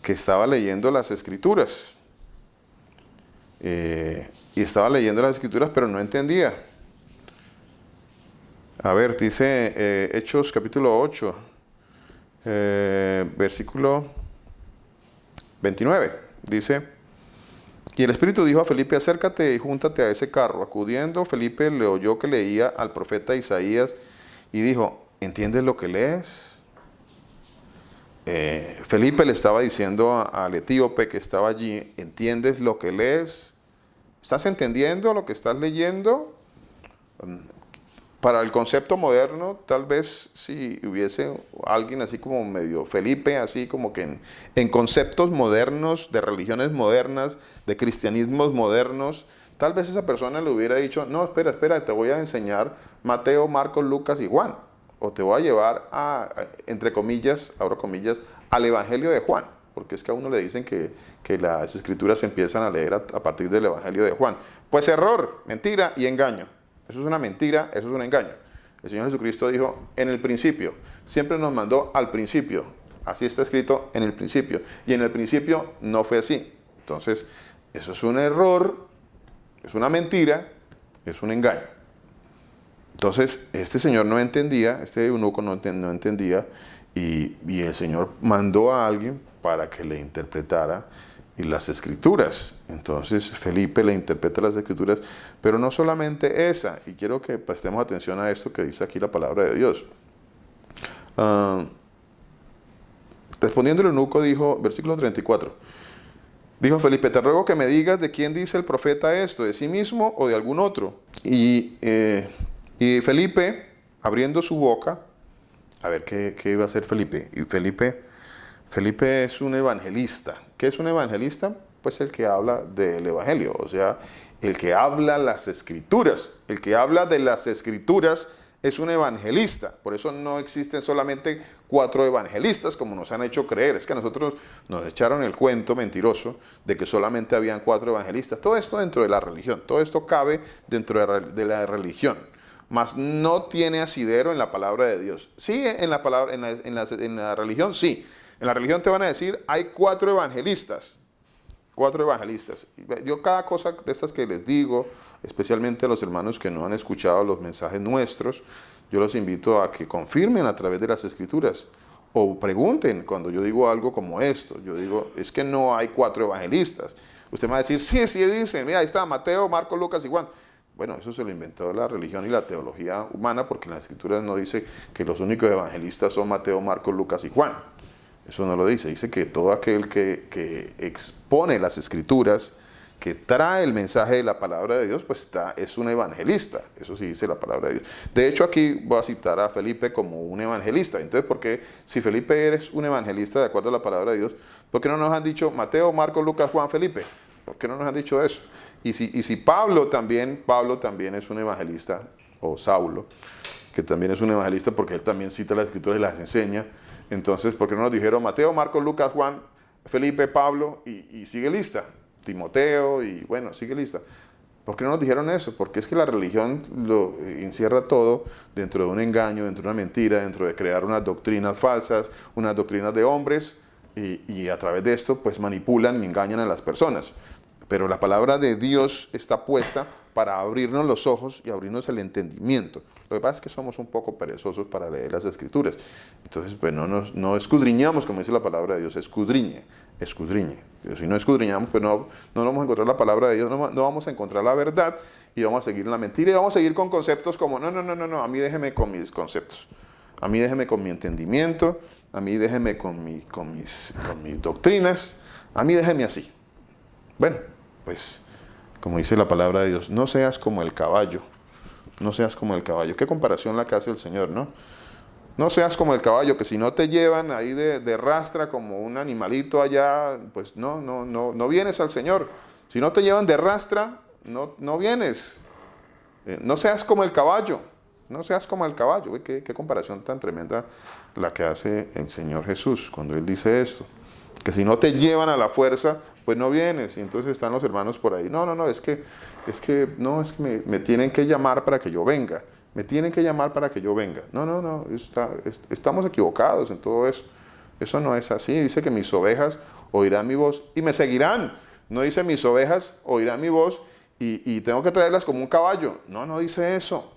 que estaba leyendo las Escrituras. Y estaba leyendo las Escrituras, pero no entendía. A ver, dice Hechos capítulo 8, versículo 29. Dice: y el Espíritu dijo a Felipe, acércate y júntate a ese carro. Acudiendo, Felipe le oyó que leía al profeta Isaías y dijo, ¿entiendes lo que lees? Felipe le estaba diciendo al etíope que estaba allí, ¿entiendes lo que lees? ¿Estás entendiendo lo que estás leyendo? Para el concepto moderno, tal vez si hubiese alguien así como medio Felipe, así como que en conceptos modernos, de religiones modernas, de cristianismos modernos, tal vez esa persona le hubiera dicho, no, espera, te voy a enseñar Mateo, Marcos, Lucas y Juan. O te voy a llevar entre comillas, abro comillas, al Evangelio de Juan. Porque es que a uno le dicen que las Escrituras se empiezan a leer a partir del Evangelio de Juan. Pues error, mentira y engaño. Eso es una mentira, eso es un engaño. El Señor Jesucristo dijo, en el principio, siempre nos mandó al principio. Así está escrito, en el principio. Y en el principio no fue así. Entonces, eso es un error, es una mentira, es un engaño. Entonces, este señor no entendía, este eunuco no entendía, y el Señor mandó a alguien para que le interpretara las Escrituras. Entonces Felipe le interpreta las Escrituras, pero no solamente esa, y quiero que prestemos atención a esto que dice aquí la palabra de Dios. Respondiendo el eunuco dijo, versículo 34, dijo Felipe, te ruego que me digas de quién dice el profeta esto, de sí mismo o de algún otro. Y Felipe, abriendo su boca, a ver qué iba a hacer Felipe. Y Felipe es un evangelista. ¿Qué es un evangelista? Pues el que habla del Evangelio, o sea, el que habla las Escrituras. El que habla de las Escrituras es un evangelista. Por eso no existen solamente 4 evangelistas, como nos han hecho creer. Es que a nosotros nos echaron el cuento mentiroso de que solamente habían 4 evangelistas. Todo esto dentro de la religión, todo esto cabe dentro de la religión, mas no tiene asidero en la palabra de Dios. Sí, en la religión, sí. En la religión te van a decir, hay 4 evangelistas. 4 evangelistas. Yo cada cosa de estas que les digo, especialmente a los hermanos que no han escuchado los mensajes nuestros, yo los invito a que confirmen a través de las Escrituras o pregunten cuando yo digo algo como esto. Yo digo, es que no hay 4 evangelistas. Usted me va a decir, sí, sí dicen, mira, ahí está Mateo, Marcos, Lucas y Juan. Bueno, eso se lo inventó la religión y la teología humana, porque en las Escrituras no dice que los únicos evangelistas son Mateo, Marcos, Lucas y Juan. Eso no lo dice. Dice que todo aquel que expone las Escrituras, que trae el mensaje de la palabra de Dios, pues es un evangelista. Eso sí dice la palabra de Dios. De hecho, aquí voy a citar a Felipe como un evangelista. Entonces, ¿por qué? Si Felipe eres un evangelista de acuerdo a la palabra de Dios, ¿por qué no nos han dicho Mateo, Marcos, Lucas, Juan, Felipe? ¿Por qué no nos han dicho eso? Y si Pablo también es un evangelista, o Saulo, que también es un evangelista porque él también cita las Escrituras y las enseña. Entonces, ¿por qué no nos dijeron Mateo, Marcos, Lucas, Juan, Felipe, Pablo y sigue lista? Timoteo y bueno, sigue lista. ¿Por qué no nos dijeron eso? Porque es que la religión lo encierra todo dentro de un engaño, dentro de una mentira, dentro de crear unas doctrinas falsas, unas doctrinas de hombres y a través de esto pues manipulan y engañan a las personas. Pero la palabra de Dios está puesta para abrirnos los ojos y abrirnos el entendimiento. Lo que pasa es que somos un poco perezosos para leer las Escrituras. Entonces, pues no escudriñamos, como dice la palabra de Dios, escudriñe. Pero si no escudriñamos, pues no vamos a encontrar la palabra de Dios, no vamos a encontrar la verdad y vamos a seguir en la mentira y vamos a seguir con conceptos como, no, a mí déjeme con mis conceptos. A mí déjeme con mi entendimiento, a mí déjeme con mis doctrinas, a mí déjeme así. Bueno, pues, como dice la palabra de Dios, no seas como el caballo. No seas como el caballo. Qué comparación la que hace el Señor, ¿no? No seas como el caballo, que si no te llevan ahí de rastra como un animalito allá, pues no vienes al Señor. Si no te llevan de rastra, no vienes. No seas como el caballo. No seas como el caballo. Uy, qué comparación tan tremenda la que hace el Señor Jesús cuando Él dice esto. Que si no te llevan a la fuerza, pues no vienes. Y entonces están los hermanos por ahí. Es que me tienen que llamar para que yo venga. Me tienen que llamar para que yo venga. Estamos equivocados en todo eso. Eso no es así. Dice que mis ovejas oirán mi voz y me seguirán. No dice mis ovejas oirán mi voz y tengo que traerlas como un caballo. No dice eso.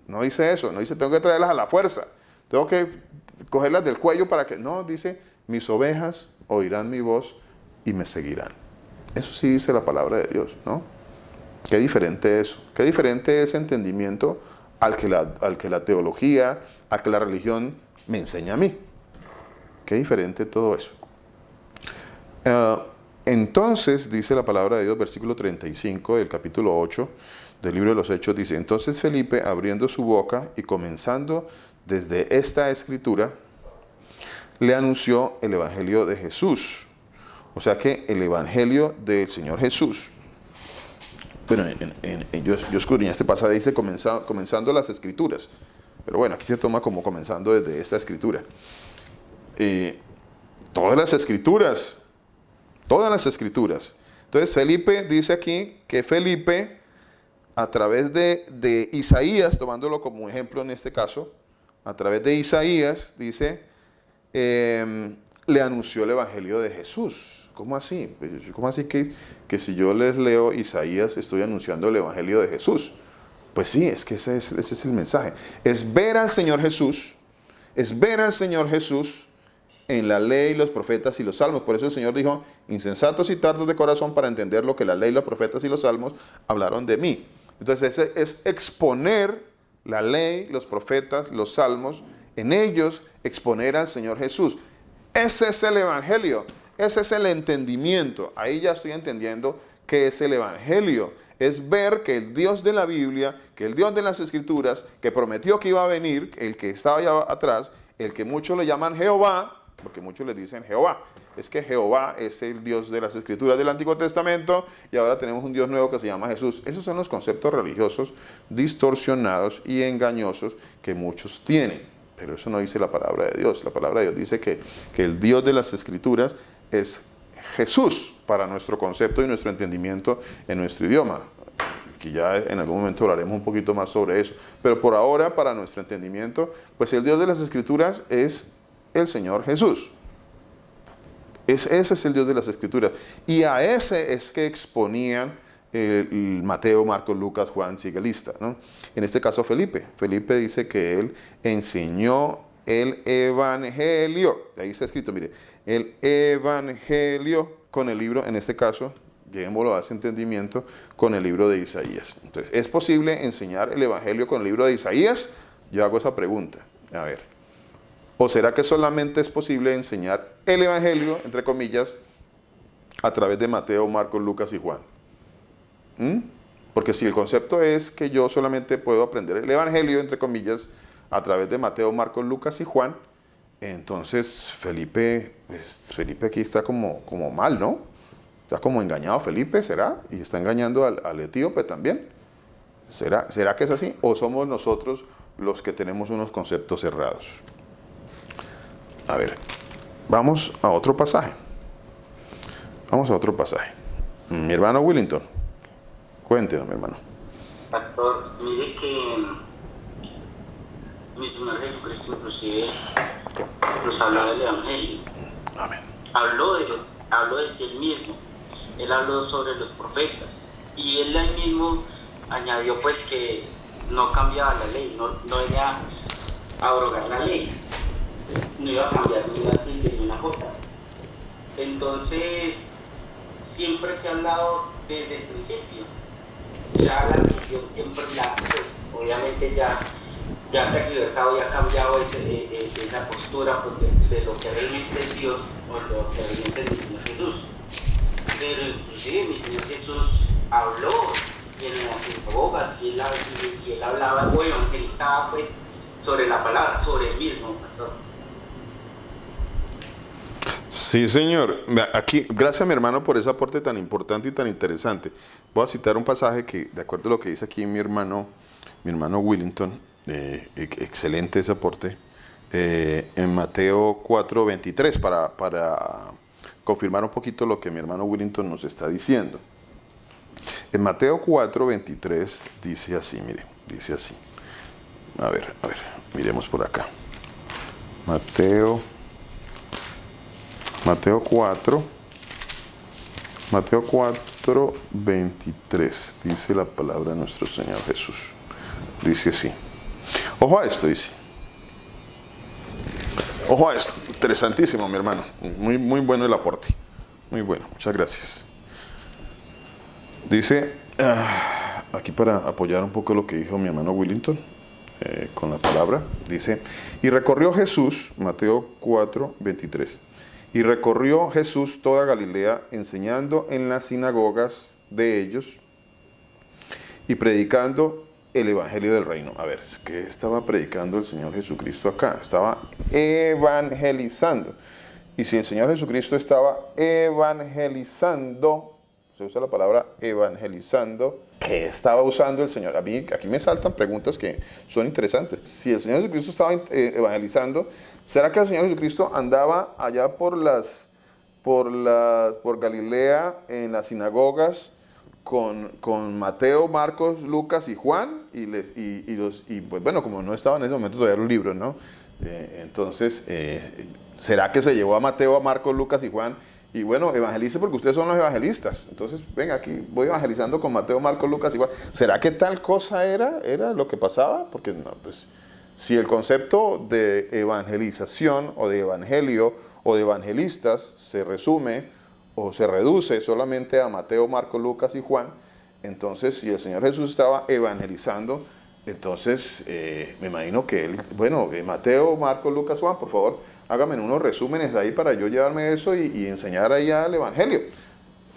No dice eso. No dice tengo que traerlas a la fuerza. Tengo que cogerlas del cuello para que... No, dice mis ovejas oirán mi voz y me seguirán. Eso sí dice la palabra de Dios, ¿no? Qué diferente eso. Qué diferente ese entendimiento al que la teología, al que la religión me enseña a mí. Qué diferente todo eso. Entonces, dice la palabra de Dios, versículo 35 del capítulo 8 del libro de los Hechos, dice, entonces Felipe, abriendo su boca y comenzando desde esta escritura, le anunció el evangelio de Jesús. O sea que el evangelio del Señor Jesús. Bueno, yo escudriñé este pasaje, dice comenzando las escrituras. Pero bueno, aquí se toma como comenzando desde esta escritura. Todas las escrituras. Entonces Felipe dice aquí que Felipe, a través de Isaías, tomándolo como ejemplo en este caso, a través de Isaías, dice, le anunció el evangelio de Jesús. ¿Cómo así? ¿Cómo así que si yo les leo Isaías estoy anunciando el evangelio de Jesús? Pues sí, es que ese es el mensaje. Es ver al Señor Jesús, en la ley, los profetas y los salmos. Por eso el Señor dijo, insensatos y tardos de corazón para entender lo que la ley, los profetas y los salmos hablaron de mí. Entonces ese es exponer la ley, los profetas, los salmos, en ellos exponer al Señor Jesús. Ese es el evangelio, ese es el entendimiento. Ahí ya estoy entendiendo qué es el evangelio. Es ver que el Dios de la Biblia, que el Dios de las Escrituras, que prometió que iba a venir, el que estaba allá atrás, el que muchos le llaman Jehová, porque muchos le dicen Jehová. Es que Jehová es el Dios de las Escrituras del Antiguo Testamento y ahora tenemos un Dios nuevo que se llama Jesús. Esos son los conceptos religiosos distorsionados y engañosos que muchos tienen. Pero eso no dice la palabra de Dios. La palabra de Dios dice que el Dios de las Escrituras es Jesús para nuestro concepto y nuestro entendimiento en nuestro idioma. Que ya en algún momento hablaremos un poquito más sobre eso. Pero por ahora, para nuestro entendimiento, pues el Dios de las Escrituras es el Señor Jesús. Ese es el Dios de las Escrituras. Y a ese es que exponían Mateo, Marcos, Lucas, Juan, sigue lista, ¿no? En este caso Felipe. Felipe dice que él enseñó el Evangelio. Ahí está escrito, mire, el Evangelio con el libro, en este caso, lleguémoslo a ese entendimiento, con el libro de Isaías. Entonces, ¿es posible enseñar el Evangelio con el libro de Isaías? Yo hago esa pregunta. A ver. ¿O será que solamente es posible enseñar el Evangelio, entre comillas, a través de Mateo, Marcos, Lucas y Juan? Porque si el concepto es que yo solamente puedo aprender el Evangelio, entre comillas, a través de Mateo, Marcos, Lucas y Juan, entonces Felipe aquí está como mal, ¿no? Está como engañado Felipe, ¿será? Y está engañando al etíope también. ¿Será que es así? ¿O somos nosotros los que tenemos unos conceptos cerrados? A ver, vamos a otro pasaje. Mi hermano Willington, cuéntenos, mi hermano. Pastor, mire que mi Señor Jesucristo inclusive nos habló del Evangelio. Amén. Habló de sí él mismo. Él habló sobre los profetas. Y él ahí mismo añadió pues que no cambiaba la ley, no iba a abrogar la ley. No iba a cambiar ni una tilde ni una jota. Entonces, siempre se ha hablado desde el principio. Ya la religión siempre pues, obviamente ya ha tergiversado y ha cambiado esa postura pues, de lo que realmente es Dios o lo que realmente es mi Señor Jesús. Pero inclusive mi Señor Jesús habló en las sinagogas y él hablaba o evangelizaba pues, sobre la palabra, sobre él mismo, pastor. Sí, señor. Aquí, gracias a mi hermano por ese aporte tan importante y tan interesante. Voy a citar un pasaje que, de acuerdo a lo que dice aquí mi hermano Willington, excelente ese aporte, en Mateo 4:23, para confirmar un poquito lo que mi hermano Willington nos está diciendo. En Mateo 4:23 dice así, mire, dice así. A ver, miremos por acá. Mateo 4:23 dice la palabra de nuestro Señor Jesús. Dice así. Ojo a esto, dice. Ojo a esto. Interesantísimo, mi hermano. Muy, muy bueno el aporte. Muy bueno. Muchas gracias. Dice, aquí para apoyar un poco lo que dijo mi hermano Willington, con la palabra, dice, y recorrió Jesús, Mateo 4:23, y recorrió Jesús toda Galilea, enseñando en las sinagogas de ellos y predicando el Evangelio del Reino. A ver, ¿qué estaba predicando el Señor Jesucristo acá? Estaba evangelizando. Y si el Señor Jesucristo estaba evangelizando, se usa la palabra evangelizando, ¿qué estaba usando el Señor? A mí, aquí me saltan preguntas que son interesantes. Si el Señor Jesucristo estaba evangelizando, ¿será que el Señor Jesucristo andaba allá por Galilea, en las sinagogas, con Mateo, Marcos, Lucas y Juan? Y pues bueno, como no estaban en ese momento todavía los libros, ¿no? Entonces, ¿será que se llevó a Mateo, a Marcos, Lucas y Juan? Y bueno, evangelice porque ustedes son los evangelistas. Entonces, venga, aquí voy evangelizando con Mateo, Marcos, Lucas y Juan. ¿Será que tal cosa era lo que pasaba? Porque no, pues, si el concepto de evangelización o de evangelio o de evangelistas se resume o se reduce solamente a Mateo, Marcos, Lucas y Juan, entonces si el Señor Jesús estaba evangelizando, entonces me imagino que él, bueno, Mateo, Marcos, Lucas, Juan, por favor, hágame unos resúmenes ahí para yo llevarme eso y enseñar ahí al evangelio.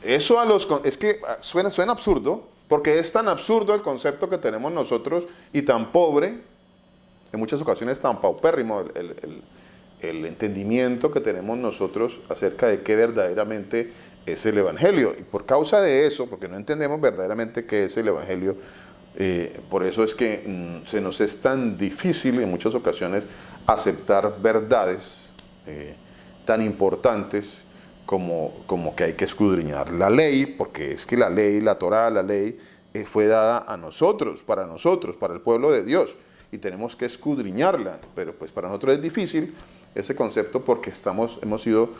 Eso es que suena absurdo, porque es tan absurdo el concepto que tenemos nosotros y tan pobre, en muchas ocasiones tan paupérrimo el entendimiento que tenemos nosotros acerca de qué verdaderamente es el evangelio. Y por causa de eso, porque no entendemos verdaderamente qué es el evangelio, por eso es que se nos es tan difícil en muchas ocasiones aceptar verdades tan importantes como que hay que escudriñar la ley, porque es que la ley, la Torá, la ley, fue dada a nosotros, para el pueblo de Dios, y tenemos que escudriñarla, pero pues para nosotros es difícil ese concepto porque hemos sido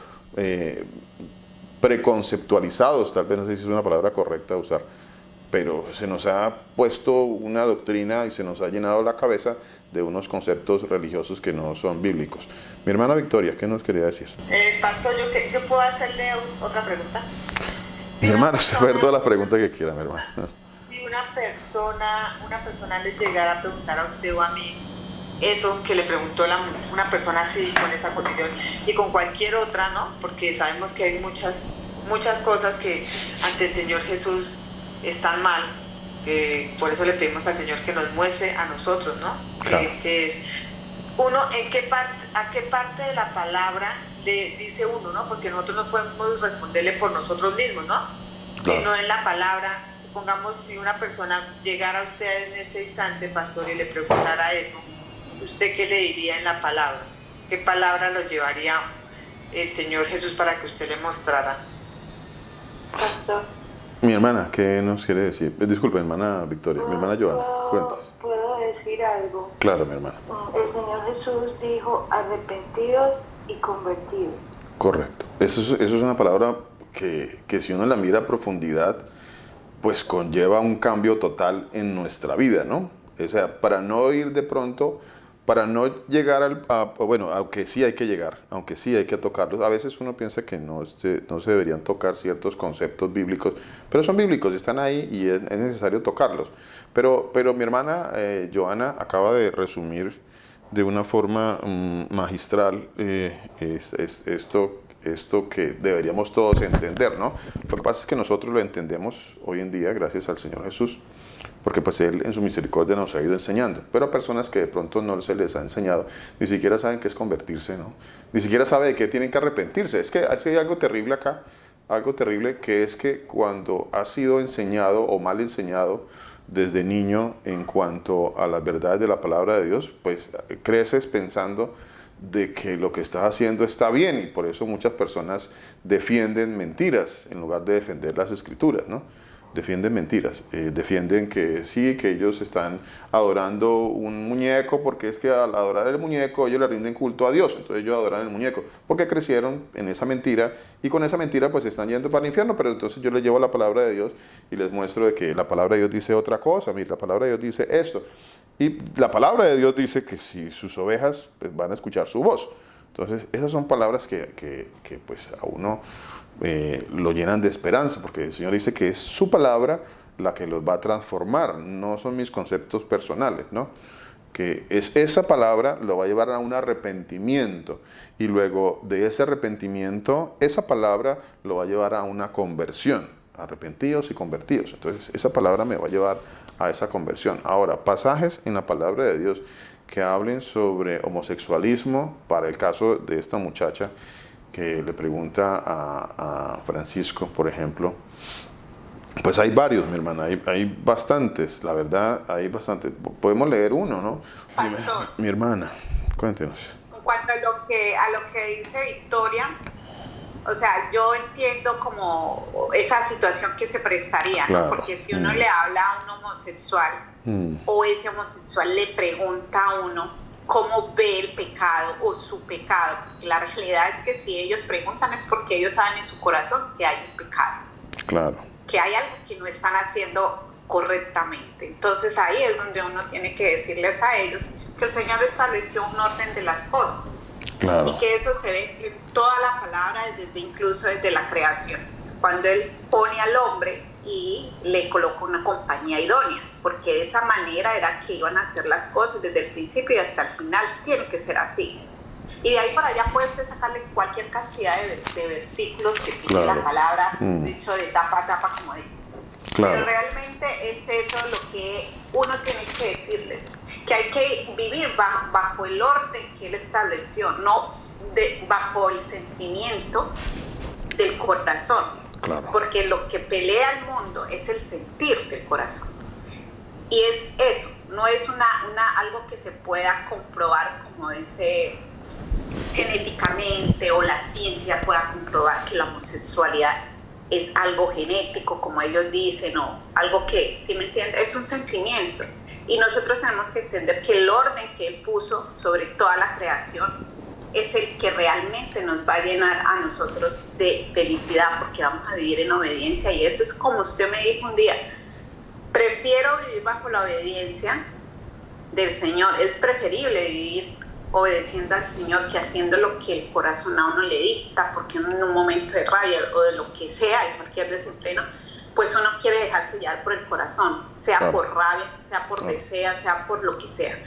preconceptualizados, tal vez no sé si es una palabra correcta de usar, pero se nos ha puesto una doctrina y se nos ha llenado la cabeza de unos conceptos religiosos que no son bíblicos. Mi hermana Victoria, ¿qué nos quería decir? Pastor, ¿yo puedo hacerle otra pregunta? Mi hermana, usted puede hacer todas las preguntas que quiera, mi hermana. Si una persona le llegara a preguntar a usted o a mí eso que le preguntó una persona así, con esa condición, y con cualquier otra, ¿no? Porque sabemos que hay muchas cosas que ante el Señor Jesús están mal, por eso le pedimos al Señor que nos muestre a nosotros, ¿no? Claro. Que es uno, a qué parte de la palabra le dice uno, ¿no? Porque nosotros no podemos responderle por nosotros mismos, ¿no? Claro. Sino en la palabra. Supongamos si una persona llegara a usted en este instante, pastor, y le preguntara eso, ¿usted qué le diría en la palabra? ¿Qué palabra lo llevaría el Señor Jesús para que usted le mostrara? Pastor. Mi hermana, ¿qué nos quiere decir? Disculpe, hermana Victoria, mi hermana Joana, cuéntanos. ¿Puedo decir algo? Claro, mi hermana. El Señor Jesús dijo arrepentidos y convertidos. Correcto. Eso es una palabra que si uno la mira a profundidad, pues conlleva un cambio total en nuestra vida, ¿no? O sea, para no ir de pronto, para no llegar bueno, aunque sí hay que llegar, aunque sí hay que tocarlos, a veces uno piensa que no se deberían tocar ciertos conceptos bíblicos, pero son bíblicos, están ahí y es necesario tocarlos. Pero mi hermana Joana acaba de resumir de una forma magistral esto que deberíamos todos entender, ¿no? Lo que pasa es que nosotros lo entendemos hoy en día gracias al Señor Jesús, porque pues Él en su misericordia nos ha ido enseñando, pero a personas que de pronto no se les ha enseñado, ni siquiera saben qué es convertirse, ¿no? Ni siquiera saben de qué tienen que arrepentirse. Es que hay algo terrible acá, algo terrible, que es que cuando has sido enseñado o mal enseñado desde niño en cuanto a las verdades de la palabra de Dios, pues creces pensando de que lo que estás haciendo está bien, y por eso muchas personas defienden mentiras en lugar de defender las escrituras, ¿no? Defienden mentiras, defienden que sí, que ellos están adorando un muñeco, porque es que al adorar el muñeco ellos le rinden culto a Dios, entonces ellos adoran el muñeco, porque crecieron en esa mentira, y con esa mentira pues están yendo para el infierno. Pero entonces yo les llevo la palabra de Dios y les muestro de que la palabra de Dios dice otra cosa. Mira, la palabra de Dios dice esto, y la palabra de Dios dice que si sus ovejas pues van a escuchar su voz. Entonces esas son palabras que pues a uno lo llenan de esperanza, porque el Señor dice que es su palabra la que los va a transformar, no son mis conceptos personales, ¿no? Que es esa palabra lo va a llevar a un arrepentimiento, y luego de ese arrepentimiento esa palabra lo va a llevar a una conversión, arrepentidos y convertidos. Entonces esa palabra me va a llevar a esa conversión. Ahora, pasajes en la palabra de Dios que hablen sobre homosexualismo, para el caso de esta muchacha que le pregunta a Francisco, por ejemplo, pues hay varios, mi hermana, hay bastantes, la verdad, hay bastantes. Podemos leer uno, ¿no? Pastor, Mi hermana, cuéntenos. en cuanto a lo que dice Victoria, o sea, yo entiendo como esa situación que se prestaría, ¿no? Claro. Porque si uno le habla a un homosexual o ese homosexual le pregunta a uno cómo ve el pecado o su pecado, porque la realidad es que si ellos preguntan es porque ellos saben en su corazón que hay un pecado. Claro. Que hay algo que no están haciendo correctamente. Entonces ahí es donde uno tiene que decirles a ellos que el Señor estableció un orden de las cosas. Claro. Y que eso se ve en toda la palabra, incluso desde la creación, cuando Él pone al hombre y le coloca una compañía idónea, porque de esa manera era que iban a hacer las cosas desde el principio y hasta el final. Tiene que ser así. Y de ahí para allá puede usted sacarle cualquier cantidad de versículos que tiene la palabra, dicho de tapa a tapa, como dice. Claro. Pero realmente es eso lo que uno tiene que decirles, que hay que vivir bajo el orden que Él estableció, no bajo el sentimiento del corazón. Claro. Porque lo que pelea el mundo es el sentir del corazón. Y es eso, no es algo que se pueda comprobar, como dice, genéticamente, o la ciencia pueda comprobar que la homosexualidad es algo genético, como ellos dicen, o algo que, ¿sí me entienden? Es un sentimiento. Y nosotros tenemos que entender que el orden que Él puso sobre toda la creación es el que realmente nos va a llenar a nosotros de felicidad, porque vamos a vivir en obediencia. Y eso es como usted me dijo un día, prefiero vivir bajo la obediencia del Señor. Es preferible vivir obedeciendo al Señor que haciendo lo que el corazón a uno le dicta, porque uno en un momento de rabia o de lo que sea, de cualquier desenfreno, pues uno quiere dejarse llevar por el corazón, sea por rabia, sea por deseo, sea por lo que sea.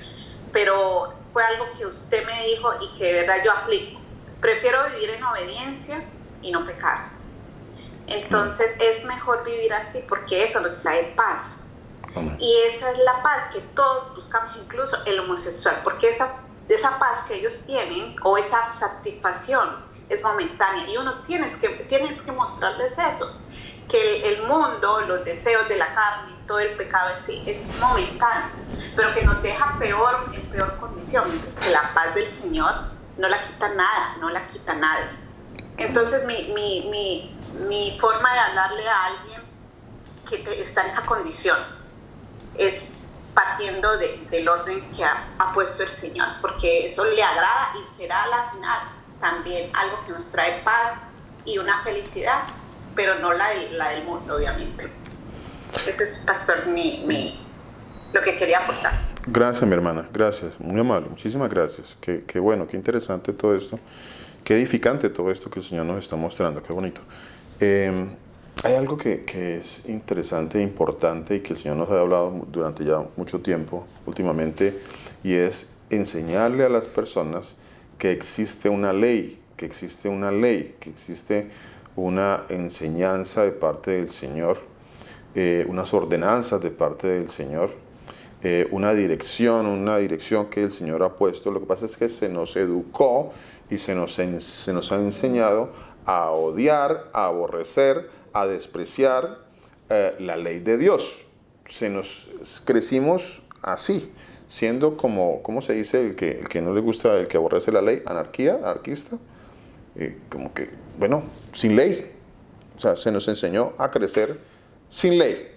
Pero fue algo que usted me dijo y que de verdad yo aplico. Prefiero vivir en obediencia y no pecar. Entonces es mejor vivir así, porque eso nos trae paz. Y esa es la paz que todos buscamos, incluso el homosexual, porque esa paz que ellos tienen, o esa satisfacción, es momentánea, y uno tienes que mostrarles eso, que el mundo, los deseos de la carne, todo el pecado en sí es momentáneo, pero que nos deja en peor condición, mientras que la paz del Señor no la quita nada, no la quita nadie. Entonces mi forma de hablarle a alguien que está en esa condición es partiendo del orden que ha puesto el Señor, porque eso le agrada y será a la final también algo que nos trae paz y una felicidad, pero no la del mundo, obviamente. Eso es, pastor, lo que quería aportar. Gracias, mi hermana, gracias, muy amable, muchísimas gracias. Qué bueno, qué interesante todo esto, qué edificante todo esto que el Señor nos está mostrando, qué bonito. Hay algo que es interesante e importante y que el Señor nos ha hablado durante ya mucho tiempo últimamente, y es enseñarle a las personas que existe una ley, que existe una enseñanza de parte del Señor, unas ordenanzas de parte del Señor, una dirección que el Señor ha puesto. Lo que pasa es que se nos educó y se nos ha enseñado a odiar, a aborrecer, a despreciar la ley de Dios. Crecimos así, siendo como, ¿cómo se dice? El que no le gusta, el que aborrece la ley, anarquista, como que, bueno, sin ley. O sea, se nos enseñó a crecer sin ley.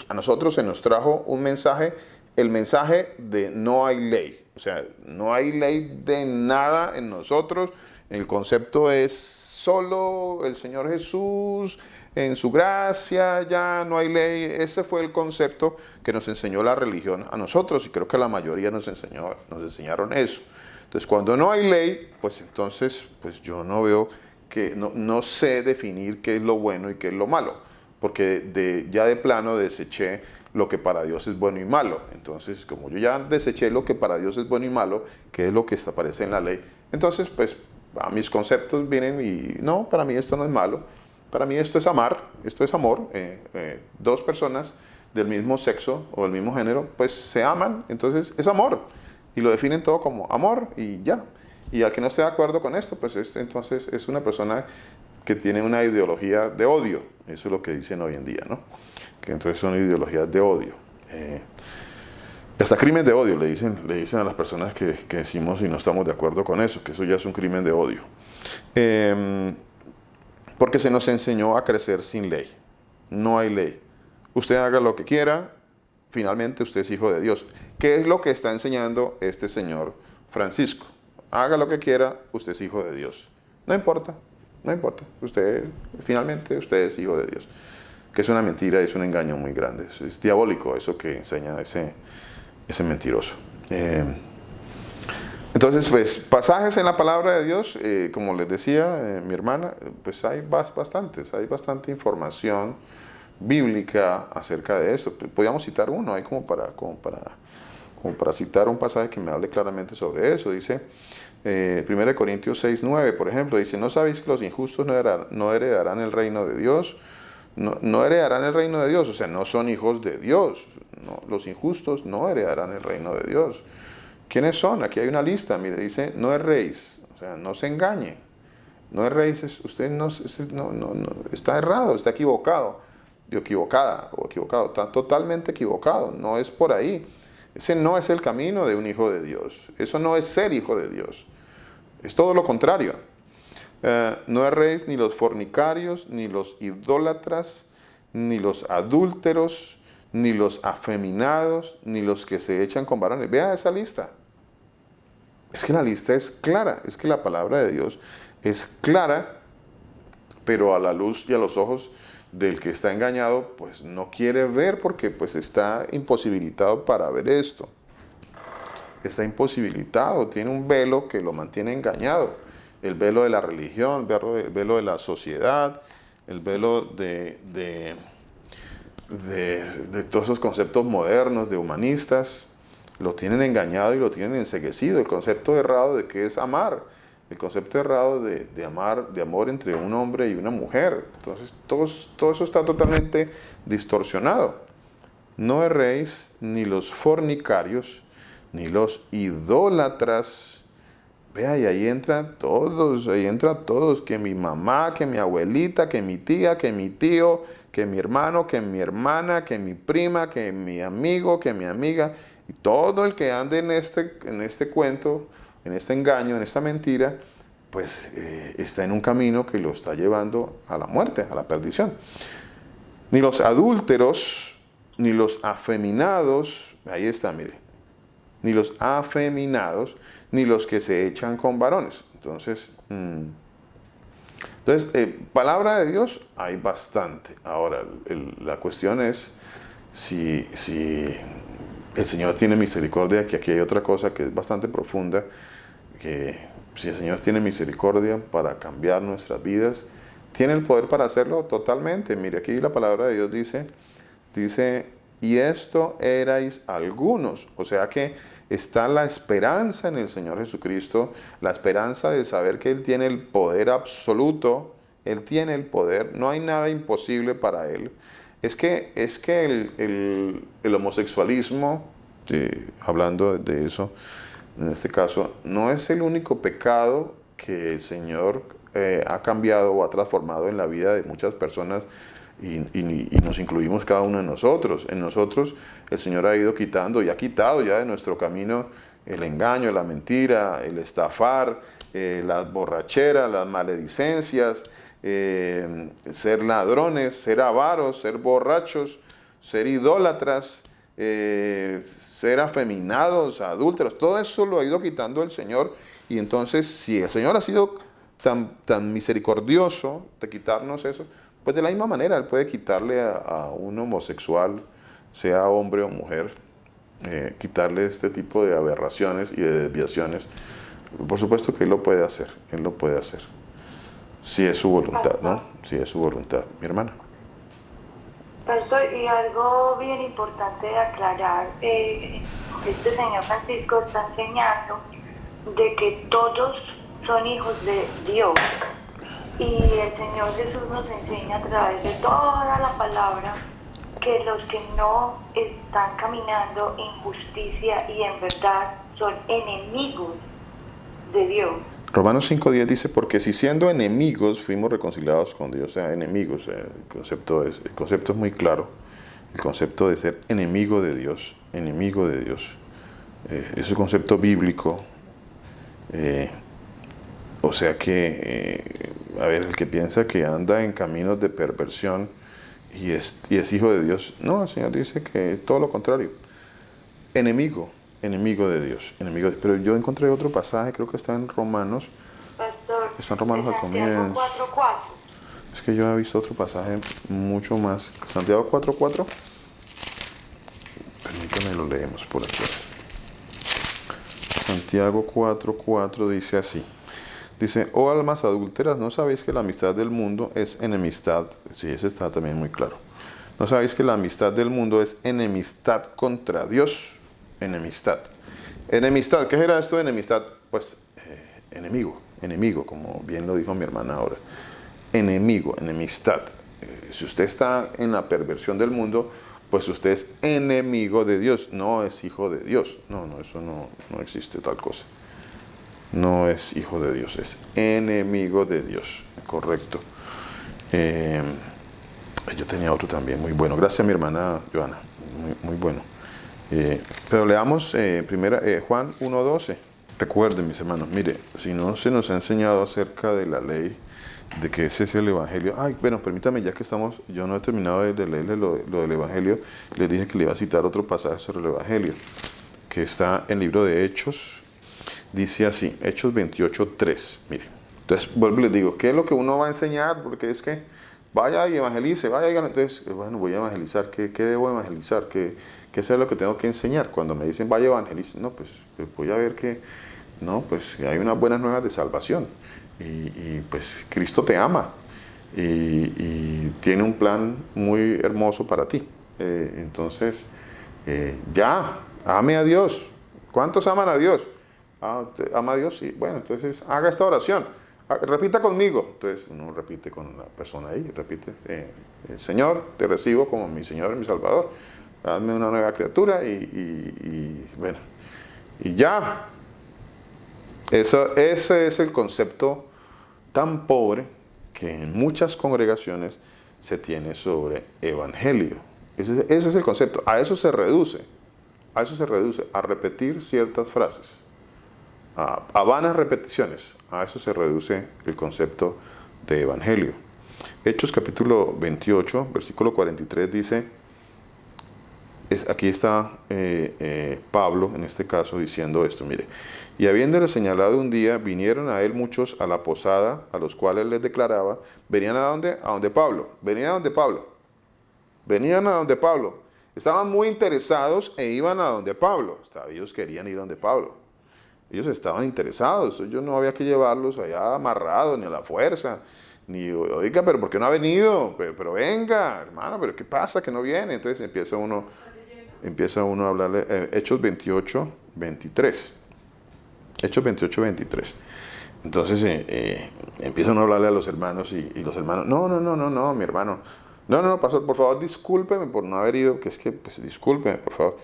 A nosotros se nos trajo un mensaje, el mensaje de no hay ley. O sea, no hay ley de nada en nosotros. El concepto es solo el Señor Jesús, en su gracia, ya no hay ley. Ese fue el concepto que nos enseñó la religión a nosotros, y creo que la mayoría nos enseñaron eso. Entonces, cuando no hay ley, pues entonces pues yo no veo que, no sé definir qué es lo bueno y qué es lo malo, porque ya de plano deseché lo que para Dios es bueno y malo. Entonces, como yo ya deseché lo que para Dios es bueno y malo, que es lo que aparece en la ley, entonces pues a mis conceptos vienen y no, para mí esto no es malo, para mí esto es amar, esto es amor. Dos personas del mismo sexo o del mismo género pues se aman, entonces es amor, y lo definen todo como amor y ya. Y al que no esté de acuerdo con esto, pues entonces es una persona que tiene una ideología de odio. Eso es lo que dicen hoy en día, ¿no? Que entonces son ideologías de odio. Hasta crimen de odio le dicen a las personas que decimos y no estamos de acuerdo con eso, que eso ya es un crimen de odio. Porque se nos enseñó a crecer sin ley. No hay ley. Usted haga lo que quiera, finalmente usted es hijo de Dios. ¿Qué es lo que está enseñando este señor Francisco? Haga lo que quiera, usted es hijo de Dios. No importa. Finalmente usted es hijo de Dios. Que es una mentira, es un engaño muy grande. Es diabólico eso que enseña ese mentiroso. Entonces, pues, pasajes en la palabra de Dios, como les decía mi hermana, pues hay bastante información bíblica acerca de esto. Podríamos citar uno, hay como para citar un pasaje que me hable claramente sobre eso. Dice 1 Corintios 6:9, por ejemplo, dice: ¿no sabéis que los injustos no heredarán el reino de Dios? No heredarán el reino de Dios, o sea, no son hijos de Dios. No, los injustos no heredarán el reino de Dios. ¿Quiénes son? Aquí hay una lista, mire, dice: no erréis, o sea, no se engañe. No erréis, usted no, está errado, está equivocado, equivocado, está totalmente equivocado, no es por ahí. Ese no es el camino de un hijo de Dios. Eso no es ser hijo de Dios. Es todo lo contrario. No erréis ni los fornicarios, ni los idólatras, ni los adúlteros, ni los afeminados, ni los que se echan con varones. Vea esa lista. Es que la lista es clara. Es que la palabra de Dios es clara, pero a la luz y a los ojos del que está engañado, pues no quiere ver porque pues está imposibilitado para ver esto. Está imposibilitado, tiene un velo que lo mantiene engañado. El velo de la religión, el velo de la sociedad, el velo de todos esos conceptos modernos, de humanistas, lo tienen engañado y lo tienen enceguecido. El concepto errado de qué es amar, el concepto errado de amor entre un hombre y una mujer. Entonces todo eso está totalmente distorsionado. No erréis ni los fornicarios, ni los idólatras. Vea, y ahí entran todos, que mi mamá, que mi abuelita, que mi tía, que mi tío, que mi hermano, que mi hermana, que mi prima, que mi amigo, que mi amiga, y todo el que ande en este cuento, en este engaño, en esta mentira, pues está en un camino que lo está llevando a la muerte, a la perdición. Ni los adúlteros, ni los afeminados, ahí está, mire, ni los afeminados, ni los que se echan con varones. Entonces, palabra de Dios hay bastante. Ahora, la cuestión es si el Señor tiene misericordia, que aquí hay otra cosa que es bastante profunda, que si el Señor tiene misericordia para cambiar nuestras vidas, tiene el poder para hacerlo totalmente. Mire, aquí la palabra de Dios dice, y esto erais algunos. O sea que está la esperanza en el Señor Jesucristo, la esperanza de saber que Él tiene el poder absoluto, Él tiene el poder, no hay nada imposible para Él. Es que el homosexualismo, hablando de eso, en este caso, no es el único pecado que el Señor ha cambiado o ha transformado en la vida de muchas personas, y nos incluimos cada uno de nosotros. En nosotros el Señor ha ido quitando y ha quitado ya de nuestro camino el engaño, la mentira, el estafar, las borracheras, las maledicencias, ser ladrones, ser avaros, ser borrachos, ser idólatras, ser afeminados, adúlteros. Todo eso lo ha ido quitando el Señor. Y entonces, si el Señor ha sido tan misericordioso de quitarnos eso, pues de la misma manera Él puede quitarle a un homosexual, sea hombre o mujer, quitarle este tipo de aberraciones y de desviaciones. Por supuesto que Él lo puede hacer, si es su voluntad, ¿no? Si es su voluntad, mi hermana. Pastor, y algo bien importante de aclarar, este señor Francisco está enseñando de que todos son hijos de Dios. Y el Señor Jesús nos enseña a través de toda la palabra que los que no están caminando en justicia y en verdad son enemigos de Dios. Romanos 5:10 dice, porque si siendo enemigos fuimos reconciliados con Dios. O sea, enemigos, el concepto es muy claro. El concepto de ser enemigo de Dios. Es un concepto bíblico. O sea que, el que piensa que anda en caminos de perversión y es hijo de Dios, no, el Señor dice que es todo lo contrario. Enemigo de Dios. Pero yo encontré otro pasaje, creo que está en Romanos. Pastor, está en Romanos al comienzo. 4:4. Es que yo he visto otro pasaje mucho más. Santiago 4:4. Permítame, lo leemos por aquí. Santiago 4:4 dice así. Dice, oh almas adúlteras, ¿no sabéis que la amistad del mundo es enemistad? Sí, ese está también muy claro. ¿No sabéis que la amistad del mundo es enemistad contra Dios? Enemistad, ¿qué era esto de enemistad? Pues enemigo, como bien lo dijo mi hermana ahora. Enemistad. Si usted está en la perversión del mundo, pues usted es enemigo de Dios, no es hijo de Dios. No, eso no existe tal cosa. No es hijo de Dios, es enemigo de Dios, correcto. Yo tenía otro también muy bueno. Gracias, mi hermana Joana, muy bueno. Pero leamos Juan 1:12. Recuerden, mis hermanos, mire, si no se nos ha enseñado acerca de la ley, de que ese es el Evangelio. Ay, bueno, permítame, ya que estamos, yo no he terminado de leerle lo del Evangelio, les dije que le iba a citar otro pasaje sobre el Evangelio, que está en el libro de Hechos, dice así, Hechos 28:3, mire. Entonces, vuelvo y les digo, ¿qué es lo que uno va a enseñar? Porque es que vaya y evangelice, vaya y entonces, bueno, voy a evangelizar, ¿qué debo evangelizar? ¿Qué es lo que tengo que enseñar? Cuando me dicen vaya evangelice, no, pues voy a ver que, no, pues hay unas buenas nuevas de salvación. Y pues Cristo te ama y tiene un plan muy hermoso para ti. Entonces, ya, ame a Dios. ¿Cuántos aman a Dios? ¿Ama a Dios? Sí. Bueno, entonces haga esta oración. Repita conmigo. Entonces uno repite con la persona ahí, repite, Señor, te recibo como mi Señor y mi Salvador. Hazme una nueva criatura y bueno, y ya. Ese es el concepto tan pobre que en muchas congregaciones se tiene sobre evangelio. Ese es el concepto. A eso se reduce, a repetir ciertas frases, a vanas repeticiones. A eso se reduce el concepto de evangelio. Hechos capítulo 28, versículo 43 dice, aquí está Pablo en este caso diciendo esto, mire. Y habiéndole señalado un día, vinieron a él muchos a la posada, a los cuales les declaraba, venían a donde Pablo, venían a donde Pablo. Estaban muy interesados e iban a donde Pablo. Ellos querían ir a donde Pablo. Ellos estaban interesados. Ellos no había que llevarlos allá amarrados, ni a la fuerza, ni, oiga, pero ¿por qué no ha venido? Pero venga, hermano, pero ¿qué pasa que no viene? Entonces empieza uno a hablarle, Hechos 28, 23. Hechos 28, 23. Entonces empiezan a hablarle a los hermanos y los hermanos, no, mi hermano. No, pastor, por favor, discúlpeme por no haber ido, que es que, pues, discúlpeme, por favor.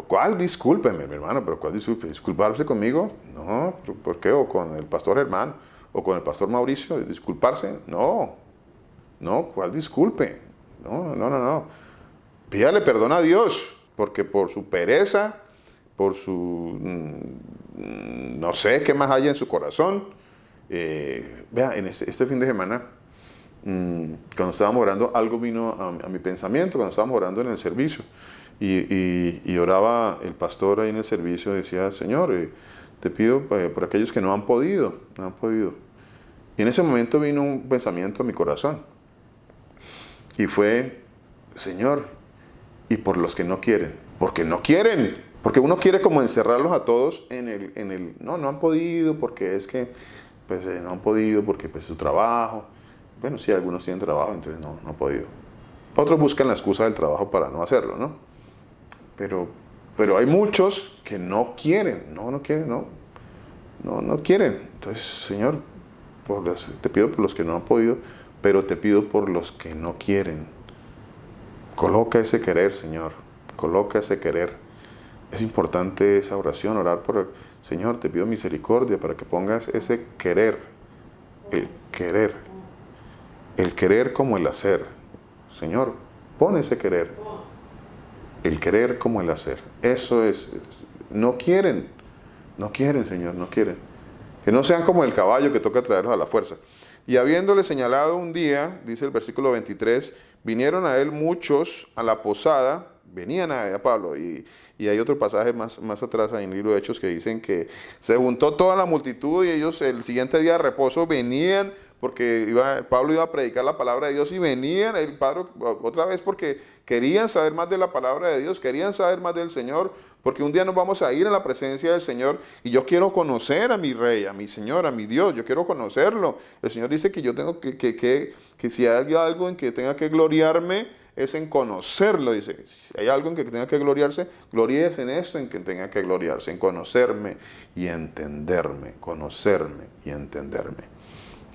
¿Cuál discúlpeme, mi hermano? ¿Pero cuál discúlpeme? ¿Disculparse conmigo? No, ¿por qué? ¿O con el pastor Germán? ¿O con el pastor Mauricio? ¿Disculparse? No, ¿cuál disculpe? No. Pídale perdón a Dios, porque por su pereza, por su, no sé qué más haya en su corazón. Vea, en este fin de semana, cuando estábamos orando, algo vino a mi pensamiento, cuando estábamos orando en el servicio, y oraba el pastor ahí en el servicio, decía, Señor, te pido por aquellos que no han podido. Y en ese momento vino un pensamiento a mi corazón, y fue, Señor, y por los que no quieren, porque uno quiere como encerrarlos a todos en el no han podido, porque es que, pues no han podido, porque pues su trabajo, bueno, sí, algunos tienen trabajo, entonces no han podido. Otros buscan la excusa del trabajo para no hacerlo, ¿no? Pero hay muchos que no quieren, no quieren. Entonces, Señor, te pido por los que no han podido, pero te pido por los que no quieren. Coloca ese querer, Señor, coloca ese querer. Es importante esa oración, orar por el Señor, te pido misericordia para que pongas ese querer, el querer como el hacer. Señor, pon ese querer, el querer como el hacer. Eso es, no quieren, Señor, no quieren. Que no sean como el caballo que toca traerlos a la fuerza. Y habiéndole señalado un día, dice el versículo 23, vinieron a él muchos a la posada, venían a Pablo, y hay otro pasaje más atrás en el libro de Hechos que dicen que se juntó toda la multitud y ellos el siguiente día de reposo venían, porque Pablo iba a predicar la palabra de Dios y venían el Padre otra vez porque querían saber más de la palabra de Dios, querían saber más del Señor, porque un día nos vamos a ir a la presencia del Señor y yo quiero conocer a mi Rey, a mi Señor, a mi Dios, yo quiero conocerlo. El Señor dice que yo tengo que si hay algo en que tenga que gloriarme, es en conocerlo, dice. Si hay algo en que tenga que gloriarse, gloríese en eso en que tenga que gloriarse, en conocerme y entenderme,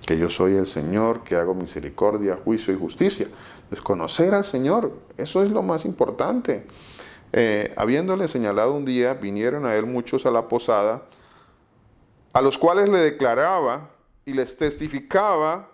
que yo soy el Señor, que hago misericordia, juicio y justicia. Entonces, conocer al Señor, eso es lo más importante. Habiéndole señalado un día, vinieron a él muchos a la posada, a los cuales le declaraba y les testificaba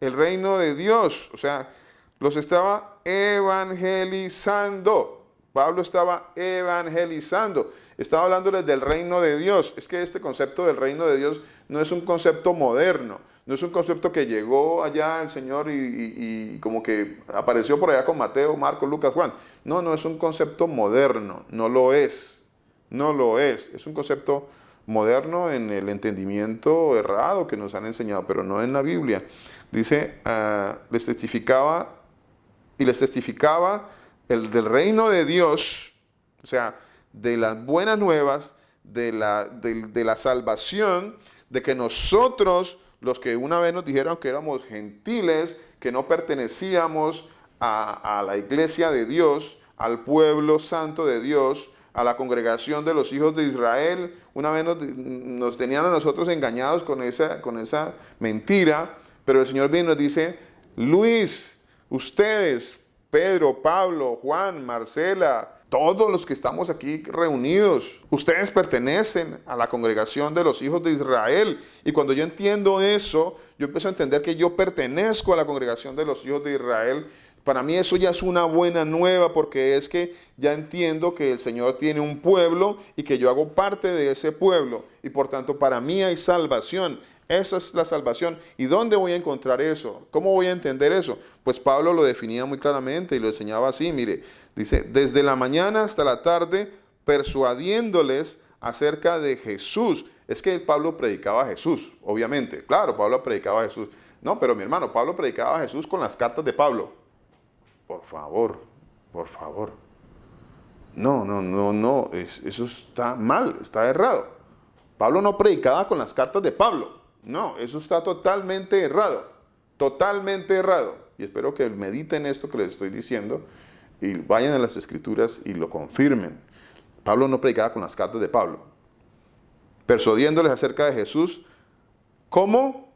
el reino de Dios. O sea, los estaba evangelizando. Pablo estaba evangelizando, estaba hablándoles del reino de Dios. Es que este concepto del reino de Dios no es un concepto moderno, no es un concepto que llegó allá el Señor y como que apareció por allá con Mateo, Marcos, Lucas, Juan. No, no es un concepto moderno, no lo es, no lo es. Es un concepto moderno en el entendimiento errado que nos han enseñado, pero no en la Biblia. Dice, les testificaba el del reino de Dios, o sea, de las buenas nuevas, de la salvación, de que nosotros, los que una vez nos dijeron que éramos gentiles, que no pertenecíamos a la iglesia de Dios, al pueblo santo de Dios, a la congregación de los hijos de Israel, una vez nos tenían a nosotros engañados con esa mentira, pero el Señor viene y nos dice, Luis, ustedes, Pedro, Pablo, Juan, Marcela, todos los que estamos aquí reunidos, ustedes pertenecen a la congregación de los hijos de Israel. Y cuando yo entiendo eso, yo empiezo a entender que yo pertenezco a la congregación de los hijos de Israel. Para mí eso ya es una buena nueva, porque es que ya entiendo que el Señor tiene un pueblo y que yo hago parte de ese pueblo. Y por tanto, para mí hay salvación. Esa es la salvación. ¿Y dónde voy a encontrar eso? ¿Cómo voy a entender eso? Pues Pablo lo definía muy claramente y lo enseñaba así. Mire, dice, desde la mañana hasta la tarde, persuadiéndoles acerca de Jesús. Es que Pablo predicaba a Jesús, obviamente. Claro, Pablo predicaba a Jesús. No, pero mi hermano, Pablo predicaba a Jesús con las cartas de Pablo. Por favor, por favor. No. Eso está mal, está errado. Pablo no predicaba con las cartas de Pablo. No, eso está totalmente errado. Totalmente errado. Y espero que mediten esto que les estoy diciendo y vayan a las Escrituras y lo confirmen. Pablo no predicaba con las cartas de Pablo. Persuadiéndoles acerca de Jesús, como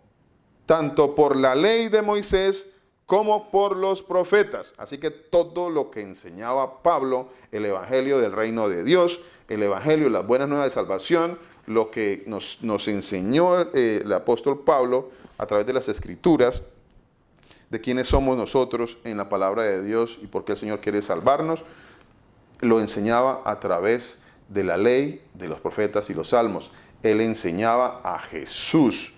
tanto por la ley de Moisés como por los profetas. Así que todo lo que enseñaba Pablo, el evangelio del reino de Dios, el evangelio, las buenas nuevas de salvación, lo que nos enseñó el apóstol Pablo a través de las Escrituras, de quiénes somos nosotros en la palabra de Dios y por qué el Señor quiere salvarnos, lo enseñaba a través de la ley, de los profetas y los salmos. Él enseñaba a Jesús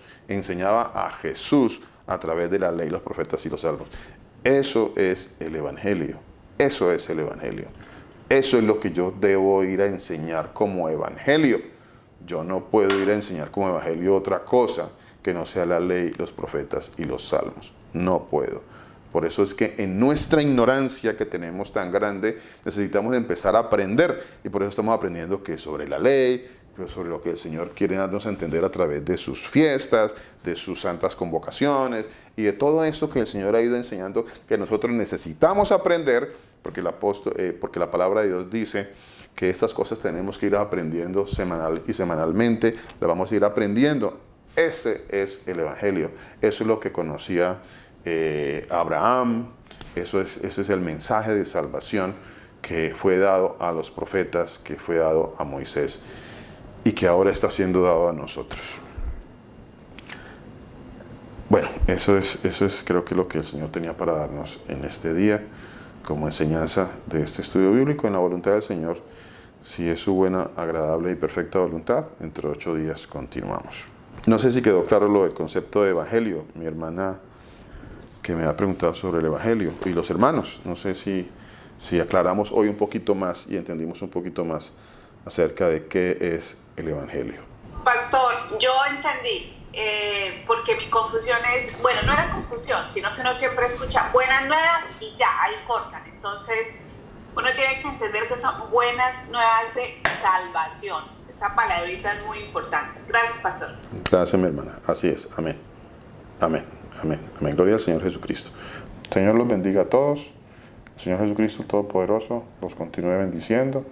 a través de la ley, los profetas y los salmos. Eso es el evangelio. Eso es el evangelio. Eso es lo que yo debo ir a enseñar como evangelio. Yo no puedo ir a enseñar como evangelio otra cosa que no sea la ley, los profetas y los salmos. No puedo. Por eso es que en nuestra ignorancia que tenemos tan grande, necesitamos empezar a aprender. Y por eso estamos aprendiendo que sobre la ley, sobre lo que el Señor quiere darnos a entender a través de sus fiestas, de sus santas convocaciones y de todo eso que el Señor ha ido enseñando, que nosotros necesitamos aprender, porque la palabra de Dios dice que estas cosas tenemos que ir aprendiendo semanalmente, las vamos a ir aprendiendo. Ese es el evangelio. Eso es lo que conocía Abraham. Ese es el mensaje de salvación que fue dado a los profetas, que fue dado a Moisés y que ahora está siendo dado a nosotros. Bueno, eso es creo que lo que el Señor tenía para darnos en este día como enseñanza de este estudio bíblico en la voluntad del Señor. Si es su buena, agradable y perfecta voluntad, entre 8 días continuamos. No sé si quedó claro lo del concepto de evangelio. Mi hermana que me ha preguntado sobre el evangelio y los hermanos. No sé si aclaramos hoy un poquito más y entendimos un poquito más acerca de qué es el evangelio. Pastor, yo entendí, porque mi confusión es, bueno, no era confusión, sino que uno siempre escucha buenas nuevas y ya, ahí cortan. Entonces, uno tiene que entender que son buenas nuevas de salvación. Esa palabrita es muy importante. Gracias, pastor. Gracias, mi hermana. Así es. Amén. Amén. Amén. Amén. Gloria al Señor Jesucristo. El Señor los bendiga a todos. El Señor Jesucristo Todopoderoso los continúe bendiciendo.